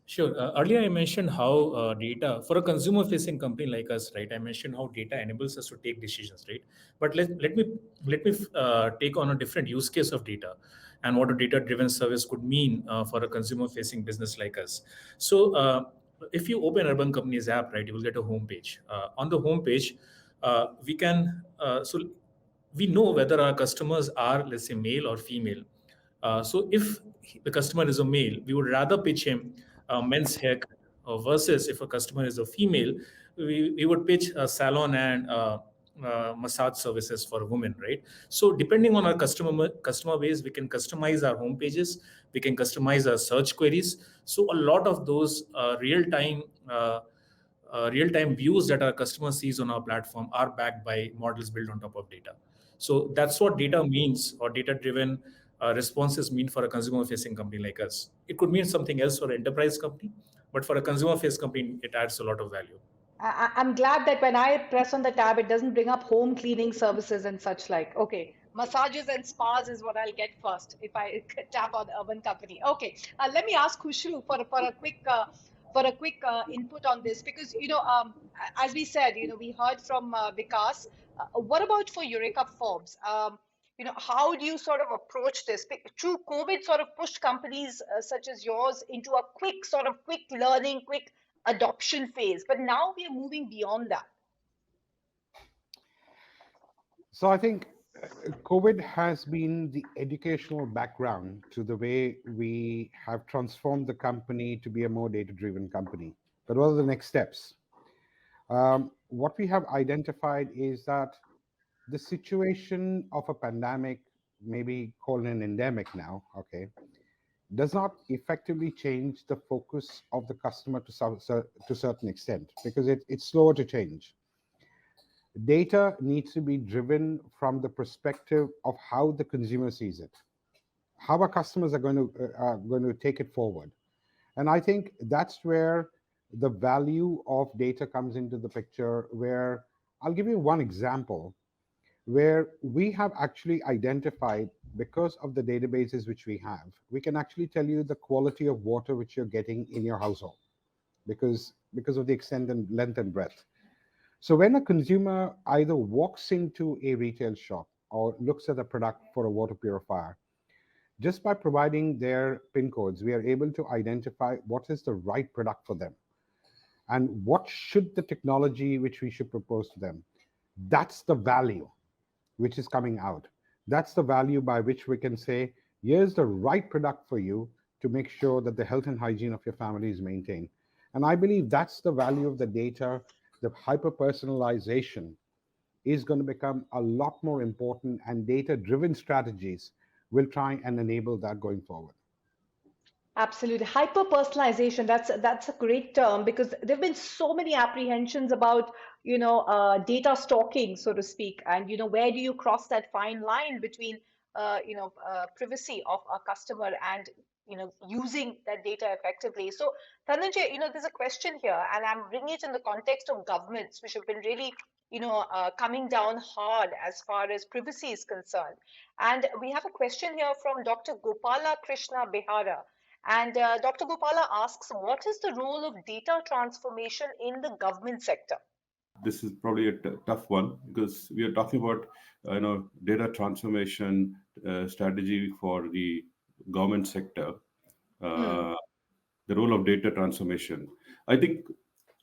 Sure. Earlier, I mentioned how data for a consumer-facing company like us, right? I mentioned how data enables us to take decisions, right? But let me take on a different use case of data and what a data-driven service could mean for a consumer-facing business like us. So, if you open Urban Company's app, right, you will get a homepage. On the homepage, we can we know whether our customers are, let's say, male or female. So if the customer is a male, we would rather pitch him a men's haircut versus if a customer is a female, we would pitch a salon and massage services for a woman, right? So depending on our customer base, we can customize our home pages, we can customize our search queries. So a lot of those real-time views that our customer sees on our platform are backed by models built on top of data. So that's what data means, or data-driven responses mean for a consumer-facing company like us. It could mean something else for an enterprise company, but for a consumer-facing company, it adds a lot of value. I'm glad that when I press on the tab, it doesn't bring up home cleaning services and such like. Okay, Massages and spas is what I'll get first if I tap on urban company. Okay, let me ask Khushru for a quick input on this, because as we said, we heard from Vikas. What about for Eureka Forbes? How do you sort of approach this? True, COVID sort of pushed companies such as yours into a quick learning, quick adoption phase, but now we are moving beyond that. So I think COVID has been the educational background to the way we have transformed the company to be a more data-driven company. But what are the next steps? What we have identified is that the situation of a pandemic, maybe called an endemic now, okay, does not effectively change the focus of the customer to a certain extent, because it's slower to change. Data needs to be driven from the perspective of how the consumer sees it, how our customers are going to take it forward. And I think that's where the value of data comes into the picture, where I'll give you one example where we have actually identified, because of the databases which we have, we can actually tell you the quality of water which you're getting in your household, because of the extent and length and breadth. So when a consumer either walks into a retail shop or looks at a product for a water purifier, just by providing their PIN codes, we are able to identify what is the right product for them and what should the technology which we should propose to them. That's the value which is coming out. That's the value by which we can say, here's the right product for you to make sure that the health and hygiene of your family is maintained. And I believe that's the value of the data. The hyper personalization is going to become a lot more important, and data driven strategies will try and enable that going forward. Absolutely. Hyper personalization. That's a great term, because there have been so many apprehensions about, data stalking, so to speak. And, where do you cross that fine line between, privacy of a customer and, using that data effectively. So, Dhananjay, there's a question here, and I'm bringing it in the context of governments, which have been really, coming down hard as far as privacy is concerned. And we have a question here from Dr. Gopala Krishna Behara. And Dr. Gopala asks, what is the role of data transformation in the government sector? This is probably a tough one, because we are talking about data transformation strategy for the government sector. The role of data transformation. I think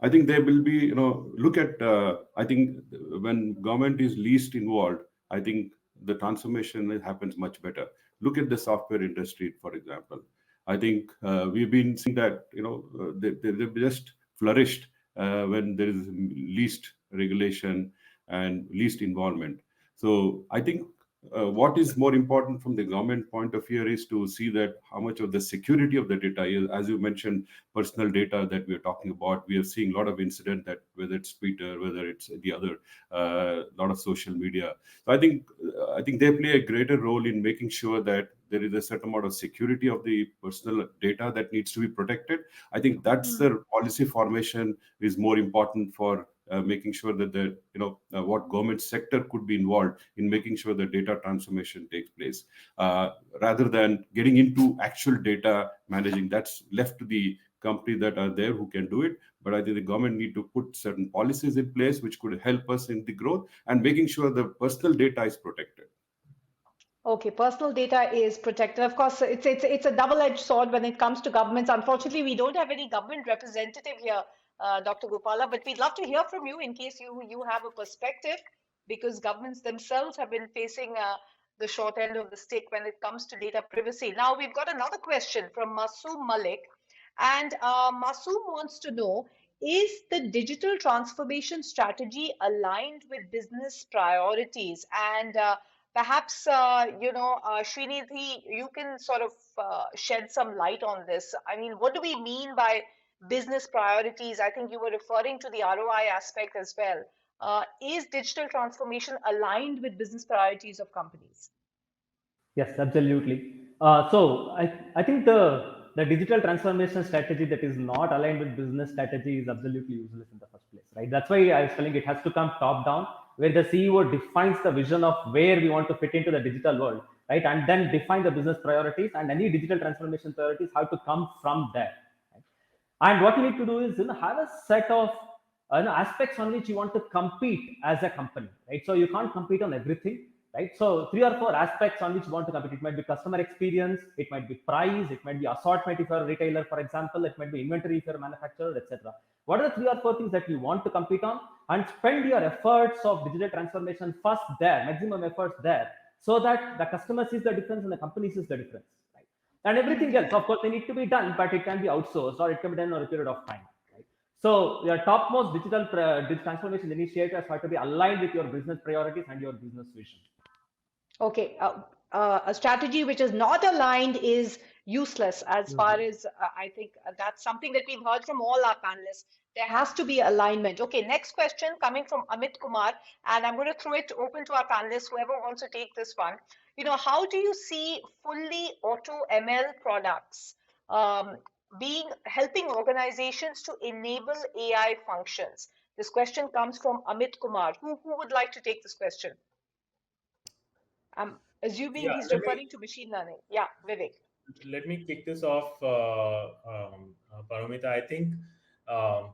there will be, look at, I think when government is least involved, I think the transformation happens much better. Look at the software industry, for example. I think we've been seeing that, they've just flourished when there is least regulation and least involvement. So I think what is more important from the government point of view is to see that how much of the security of the data is, as you mentioned, personal data that we are talking about. We are seeing a lot of incident that, whether it's Twitter, whether it's the other, lot of social media. So I think they play a greater role in making sure that there is a certain amount of security of the personal data that needs to be protected. I think that's the policy formation is more important for making sure that the what government sector could be involved in making sure the data transformation takes place, rather than getting into actual data managing. That's left to the company that are there who can do it. But I think the government need to put certain policies in place which could help us in the growth and making sure the personal data is protected. Okay, personal data is protected. Of course, it's a double-edged sword when it comes to governments. Unfortunately, we don't have any government representative here, Dr. Gopala, but we'd love to hear from you in case you have a perspective, because governments themselves have been facing the short end of the stick when it comes to data privacy. Now, we've got another question from Masoom Malik, and Masoom wants to know, is the digital transformation strategy aligned with business priorities? And perhaps, Srinidhi, you can sort of shed some light on this. I mean, what do we mean by business priorities? I think you were referring to the ROI aspect as well. Is digital transformation aligned with business priorities of companies? Yes, absolutely. So I think the the digital transformation strategy that is not aligned with business strategy is absolutely useless in the first place, right? That's why I was telling it has to come top down, where the CEO defines the vision of where we want to fit into the digital world, right? And then define the business priorities, and any digital transformation priorities have to come from there. Right? And what you need to do is have a set of aspects on which you want to compete as a company, right? So you can't compete on everything, right? So 3 or 4 aspects on which you want to compete. It might be customer experience, it might be price, it might be assortment if you're a retailer, for example, it might be inventory if you're a manufacturer, etc. What are the 3 or 4 things that you want to compete on, and spend your efforts of digital transformation first there, maximum efforts there, so that the customer sees the difference and the company sees the difference, right? And everything else, of course, they need to be done, but it can be outsourced or it can be done over a period of time. Right? So your topmost digital transformation initiatives have to be aligned with your business priorities and your business vision. Okay, a strategy which is not aligned is useless as far as I think that's something that we've heard from all our panelists. There has to be alignment. Okay, next question coming from Amit Kumar, and I'm going to throw it open to our panelists, whoever wants to take this one. How do you see fully auto ML products helping organizations to enable AI functions? This question comes from Amit Kumar. Who would like to take this question? I'm assuming he's referring to machine learning. Yeah, Vivek. Let me kick this off, Paramita. I think our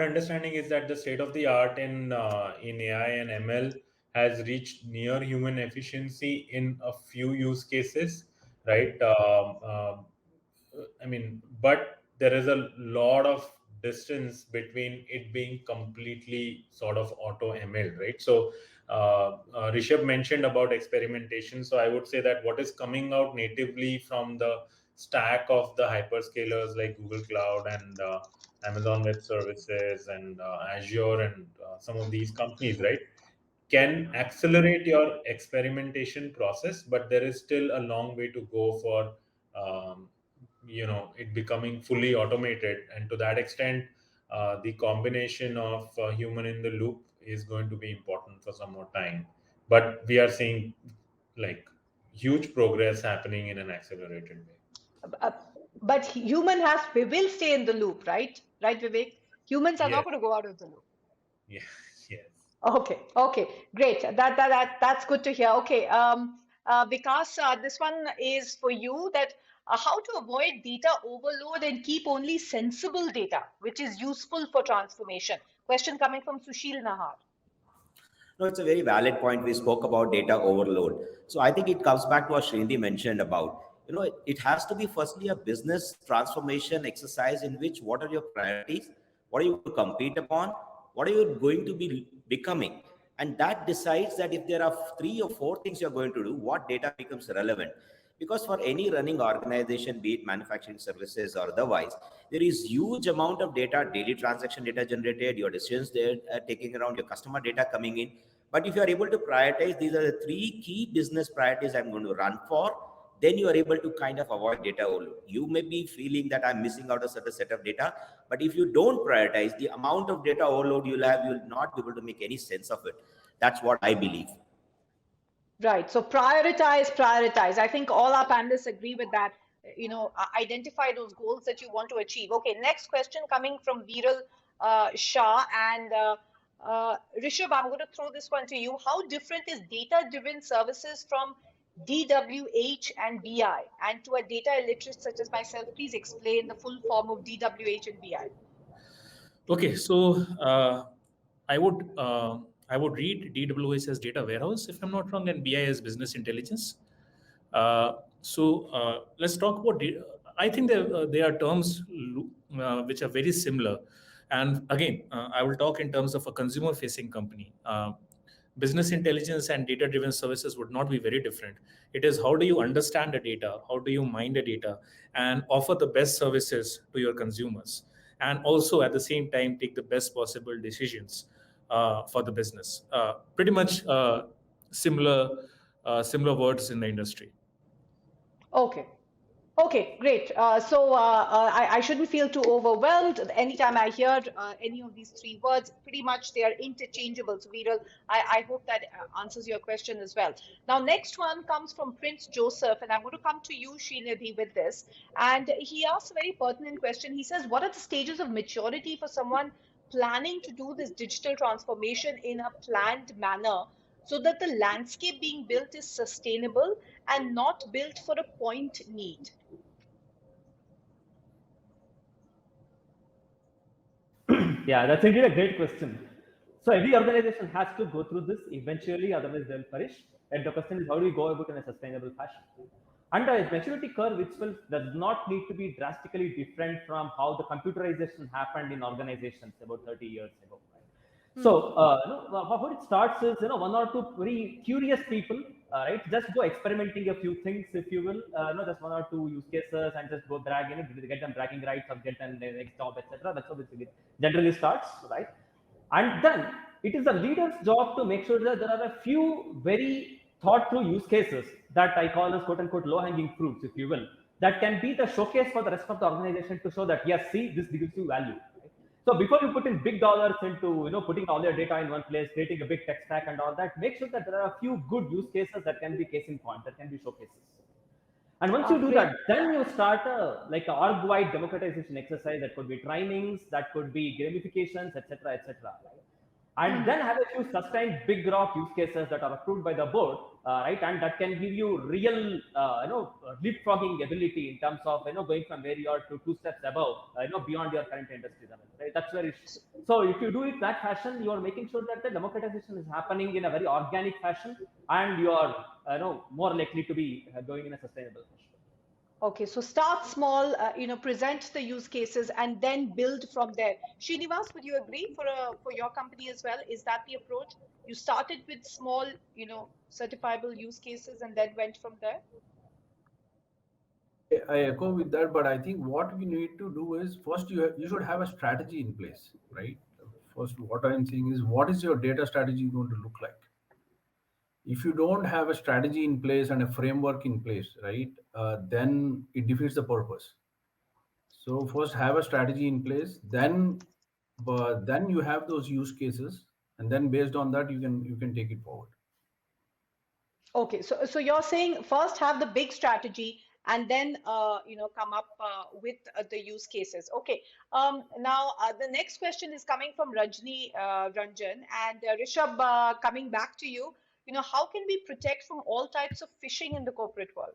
understanding is that the state of the art in AI and ML has reached near human efficiency in a few use cases, right? But there is a lot of distance between it being completely sort of auto ML, right? So Rishabh mentioned about experimentation. So I would say that what is coming out natively from the stack of the hyperscalers like Google Cloud and Amazon Web Services and Azure and some of these companies, right, can accelerate your experimentation process, but there is still a long way to go for it becoming fully automated. And to that extent, the combination of human in the loop is going to be important for some more time. But we are seeing like huge progress happening in an accelerated way. But we will stay in the loop, right? Right, Vivek? Humans are not going to go out of the loop. Yeah. Yes. Okay, great. That's good to hear. Okay, Vikas, this one is for you. That how to avoid data overload and keep only sensible data, which is useful for transformation. Question coming from Sushil Nahar. No, it's a very valid point. We spoke about data overload. So I think it comes back to what Srinidhi mentioned about, it has to be firstly a business transformation exercise in which what are your priorities? What are you going to compete upon? What are you going to be becoming? And that decides that if there are 3 or 4 things you're going to do, what data becomes relevant. Because for any running organization, be it manufacturing services or otherwise, there is huge amount of data, daily transaction data generated, your decisions they're taking around, your customer data coming in. But if you are able to prioritize, these are the 3 key business priorities I'm going to run for, then you are able to kind of avoid data overload. You may be feeling that I'm missing out a certain set of data, but if you don't prioritize, the amount of data overload you'll have, you'll not be able to make any sense of it. That's what I believe. Right. So prioritize. I think all our panelists agree with that. Identify those goals that you want to achieve. Okay, next question coming from Viral Shah and Rishabh, I'm going to throw this one to you. How different is data-driven services from DWH and BI? And to a data illiterate such as myself, please explain the full form of DWH and BI. Okay, so I would read DWH as data warehouse, if I'm not wrong, and BI as business intelligence. So let's talk about data. I think there are terms which are very similar. And again, I will talk in terms of a consumer-facing company. Business intelligence and data-driven services would not be very different. It is how do you understand the data, how do you mine the data, and offer the best services to your consumers, and also at the same time take the best possible decisions for the business. Pretty much similar words in the industry. Okay. Okay, great. I shouldn't feel too overwhelmed. Anytime I hear any of these three words, pretty much they are interchangeable. So, Viral, I hope that answers your question as well. Now, next one comes from Prince Joseph, and I'm going to come to you, Srinidhi, with this. And he asks a very pertinent question. He says, what are the stages of maturity for someone planning to do this digital transformation in a planned manner so that the landscape being built is sustainable and not built for a point need? Yeah, that's indeed a great question. So every organization has to go through this eventually, otherwise they'll perish. And the question is, how do we go about it in a sustainable fashion? And the maturity curve itself does not need to be drastically different from how the computerization happened in organizations about 30 years ago. So, how it starts is, one or two very curious people, right? Just go experimenting a few things, if you will, just one or two use cases, and just go drag, get them bragging rights or get them the next job, etc. That's how it generally starts, right? And then it is the leader's job to make sure that there are a few very thought through use cases that I call as quote unquote low hanging fruits, if you will, that can be the showcase for the rest of the organization to show that, yes, see, this gives you value. Right? So before you put in big dollars into putting all your data in one place, creating a big tech stack and all that, make sure that there are a few good use cases that can be case in point, that can be showcases. And once you do Great. that, then you start like an org-wide democratization exercise. That could be trainings, that could be gamifications, etc., etc. And then have a few sustained big rock use cases that are approved by the board, right? And that can give you real, leapfrogging ability in terms of going from where you are to 2 steps above, beyond your current industry level. Right? That's where so if you do it that fashion, you are making sure that the democratization is happening in a very organic fashion, and you are more likely to be going in a sustainable fashion. Okay, so start small, present the use cases and then build from there. Srinivas, would you agree for your company as well? Is that the approach? You started with small, certifiable use cases and then went from there? I echo with that, but I think what we need to do is first you should have a strategy in place, right? First, what I'm saying is, what is your data strategy going to look like? If you don't have a strategy in place and a framework in place, right, then it defeats the purpose. So first have a strategy in place, then you have those use cases, and then based on that you can take it forward. Okay, so you're saying first have the big strategy and then come up with the use cases. Okay. Now the next question is coming from Rajni Ranjan and Rishabh. Coming back to you, how can we protect from all types of phishing in the corporate world?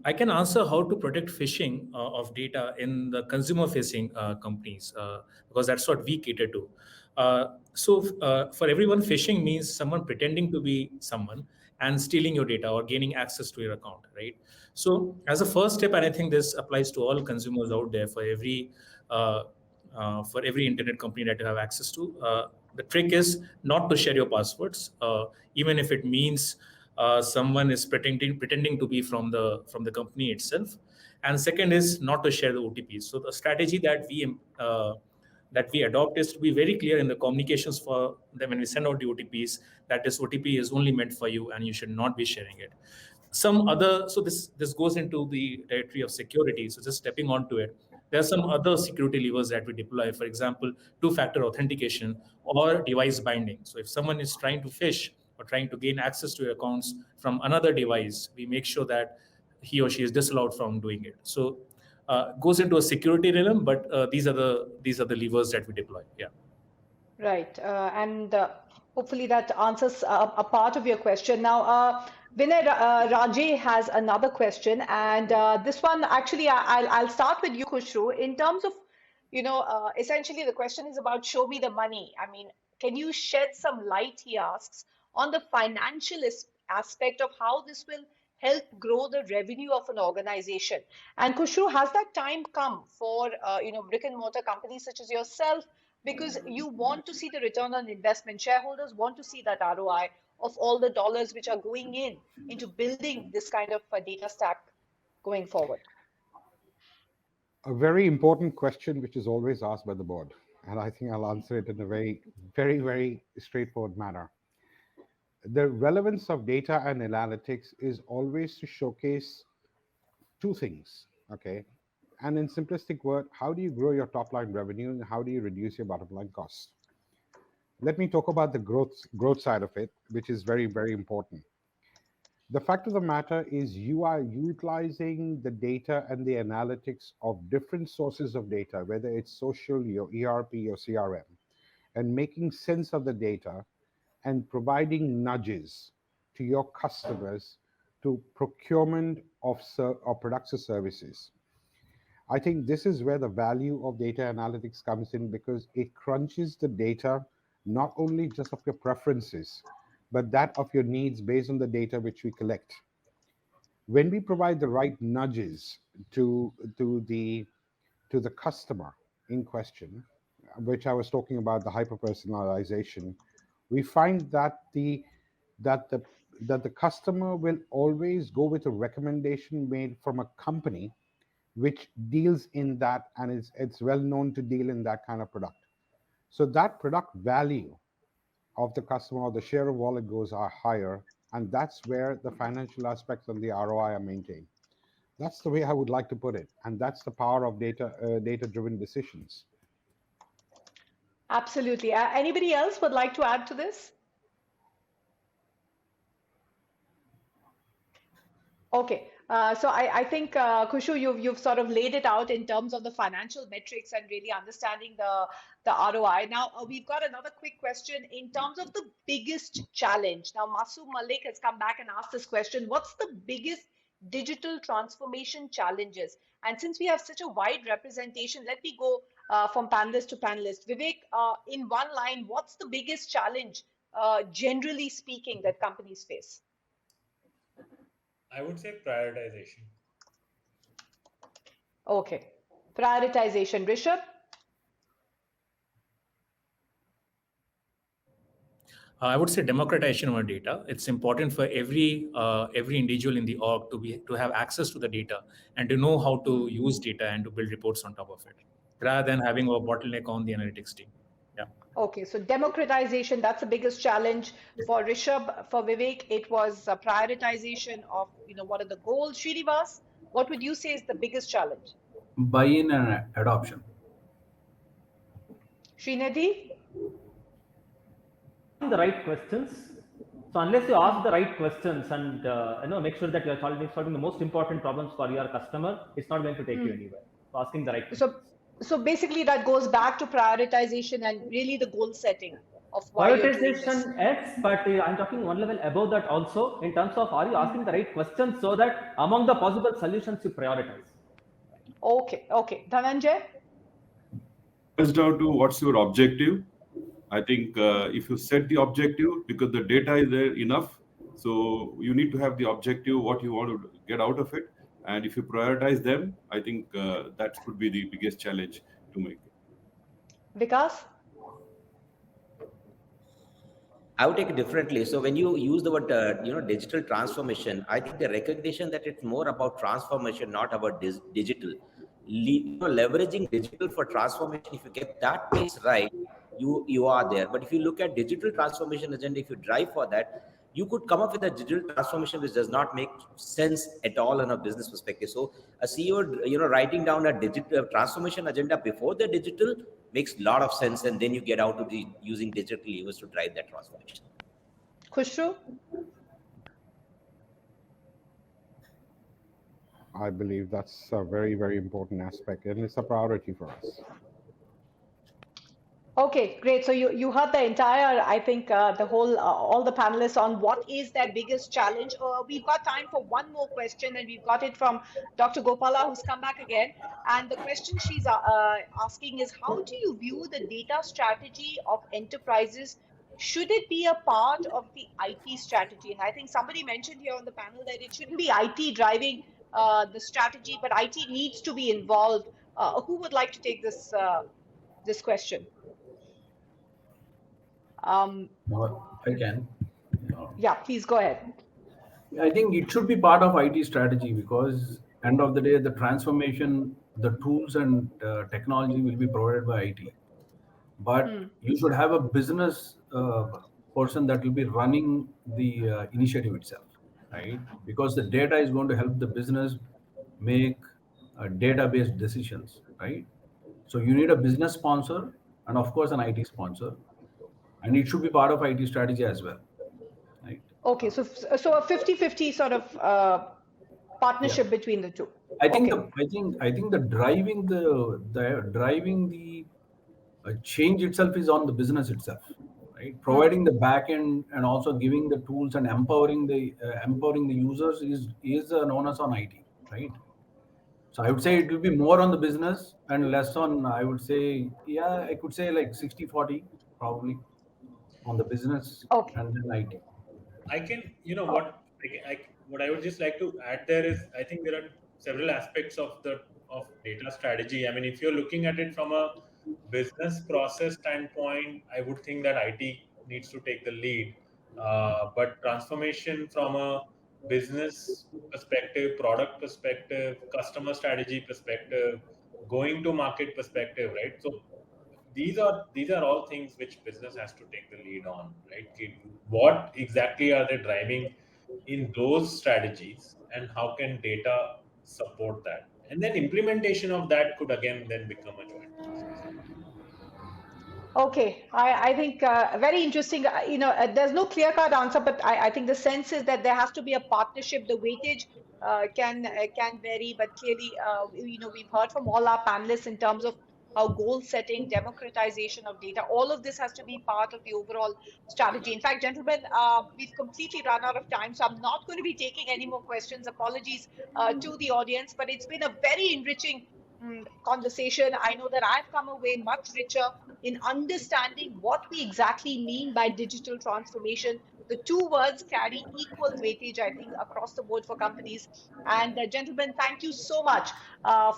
I can answer how to protect phishing of data in the consumer-facing companies because that's what we cater to. For everyone, phishing means someone pretending to be someone and stealing your data or gaining access to your account, right? So, as a first step, and I think this applies to all consumers out there for every internet company that you have access to. The trick is not to share your passwords, even if it means someone is pretending to be from the company itself. And second is not to share the OTPs. So the strategy that we adopt is to be very clear in the communications for them when we send out the OTPs that this OTP is only meant for you and you should not be sharing it. So this goes into the territory of security. So just stepping onto it, there are some other security levers that we deploy. For example, two-factor authentication or device binding. So if someone is trying to phish or trying to gain access to your accounts from another device, we make sure that he or she is disallowed from doing it. So goes into a security realm, but these are the levers that we deploy. Yeah. Right. And hopefully that answers a part of your question. Now, Vinay Rajay has another question, and this one actually I'll start with you, Khushru. In terms of, essentially the question is about show me the money. I mean, can you shed some light, he asks, on the financial aspect of how this will help grow the revenue of an organization? And Khushru, has that time come for brick and mortar companies such as yourself? Because you want to see the return on investment. Shareholders want to see that ROI of all the dollars which are going into building this kind of data stack going forward. A very important question, which is always asked by the board, and I think I'll answer it in a very, very, very straightforward manner. The relevance of data and analytics is always to showcase two things, okay? And in simplistic word, how do you grow your top line revenue and how do you reduce your bottom line costs? Let me talk about the growth side of it, which is very, very important. The fact of the matter is you are utilizing the data and the analytics of different sources of data, whether it's social, your ERP, your CRM, and making sense of the data and providing nudges to your customers to procurement of products or services. I think this is where the value of data analytics comes in because it crunches the data not only just of your preferences, but that of your needs based on the data which we collect. When we provide the right nudges to the customer in question, which I was talking about, the hyper personalization, we find that the that the customer will always go with a recommendation made from a company which deals in that and it's well known to deal in that kind of product. So that product value of the customer or the share of wallet goes are higher, and that's where the financial aspects and the ROI are maintained. That's the way I would like to put it, and that's the power of data-driven decisions. Absolutely. Anybody else would like to add to this? Okay. So I think, Kushu, you've sort of laid it out in terms of the financial metrics and really understanding the ROI. Now, we've got another quick question in terms of the biggest challenge. Now, Masoom Malik has come back and asked this question. What's the biggest digital transformation challenges? And since we have such a wide representation, let me go from panelist to panelist. Vivek, in one line, what's the biggest challenge, generally speaking, that companies face? I would say prioritization. Okay. Prioritization. Rishabh? I would say democratization of data. It's important for every individual in the org to have access to the data and to know how to use data and to build reports on top of it, rather than having a bottleneck on the analytics team. Yeah. Okay, so democratization, that's the biggest challenge for Rishabh. For Vivek, it was prioritization of, what are the goals. Srinivas, what would you say is the biggest challenge? Buy-in and adoption. Srinidhi? The right questions. So unless you ask the right questions and make sure that you're solving the most important problems for your customer, it's not going to take you anywhere. So asking the right questions. So basically that goes back to prioritization and really the goal setting of why you're doing this. Prioritization, yes, but I'm talking one level above that also in terms of are you asking the right questions so that among the possible solutions you prioritize. Okay. Dhananjay? Comes down to what's your objective. I think if you set the objective, because the data is there enough, so you need to have the objective, what you want to get out of it. And if you prioritize them, I think that could be the biggest challenge to make. Vikas? I would take it differently. So when you use the word, digital transformation, I think the recognition that it's more about transformation, not about digital. Leveraging digital for transformation, if you get that piece right, you are there. But if you look at digital transformation agenda, if you drive for that, you could come up with a digital transformation which does not make sense at all in a business perspective. So a CEO, writing down a digital transformation agenda before the digital makes a lot of sense, and then you get out to the using digital levers to drive that transformation. Khushru? I believe that's a very, very important aspect, and it's a priority for us. Okay, great. So you heard the entire, I think, the whole, all the panelists on what is their biggest challenge. We've got time for one more question, and we've got it from Dr. Gopala, who's come back again. And the question she's asking is, how do you view the data strategy of enterprises? Should it be a part of the IT strategy? And I think somebody mentioned here on the panel that it shouldn't be IT driving the strategy, but IT needs to be involved. Who would like to take this question? I can. Yeah, please go ahead. I think it should be part of IT strategy because end of the day, the transformation, the tools and technology will be provided by IT. But you should have a business person that will be running the initiative itself, right? Because the data is going to help the business make data-based decisions, right? So you need a business sponsor and of course an IT sponsor, and it should be part of IT strategy as well, right? Okay, so a 50-50 sort of Yeah. partnership between the two. I think Okay. the driving the change itself is on the business itself, right? Providing the back end and also giving the tools and empowering the users is an onus on IT, right? So I would say it will be more on the business and less on, I would say, yeah, I could say like 60-40 probably on the business Okay. and then IT. I can, what I would just like to add there is, I think there are several aspects of data strategy. I mean, if you're looking at it from a business process standpoint, I would think that IT needs to take the lead. But transformation from a business perspective, product perspective, customer strategy perspective, going to market perspective, right? So these are all things which business has to take the lead on, right? What exactly are they driving in those strategies, and how can data support that? And then implementation of that could again then become a joint process. Okay, I think very interesting. There's no clear-cut answer, but I think the sense is that there has to be a partnership. The weightage can vary, but clearly, we've heard from all our panelists in terms of how goal setting, democratization of data, all of this has to be part of the overall strategy. In fact, gentlemen, we've completely run out of time, so I'm not going to be taking any more questions. Apologies to the audience, but it's been a very enriching conversation. I know that I've come away much richer in understanding what we exactly mean by digital transformation. The two words carry equal weightage, I think, across the board for companies. And gentlemen, thank you so much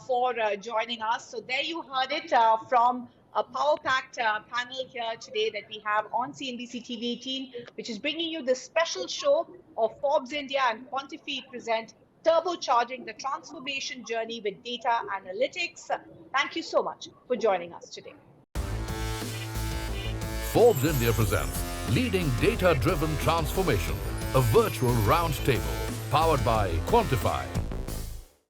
for joining us. So there you heard it from a power-packed panel here today that we have on CNBC TV 18, which is bringing you this special show of Forbes India and Quantiphi present turbocharging the transformation journey with data analytics. Thank you so much for joining us today. Forbes India presents Leading Data-Driven Transformation, a virtual roundtable powered by Quantiphi.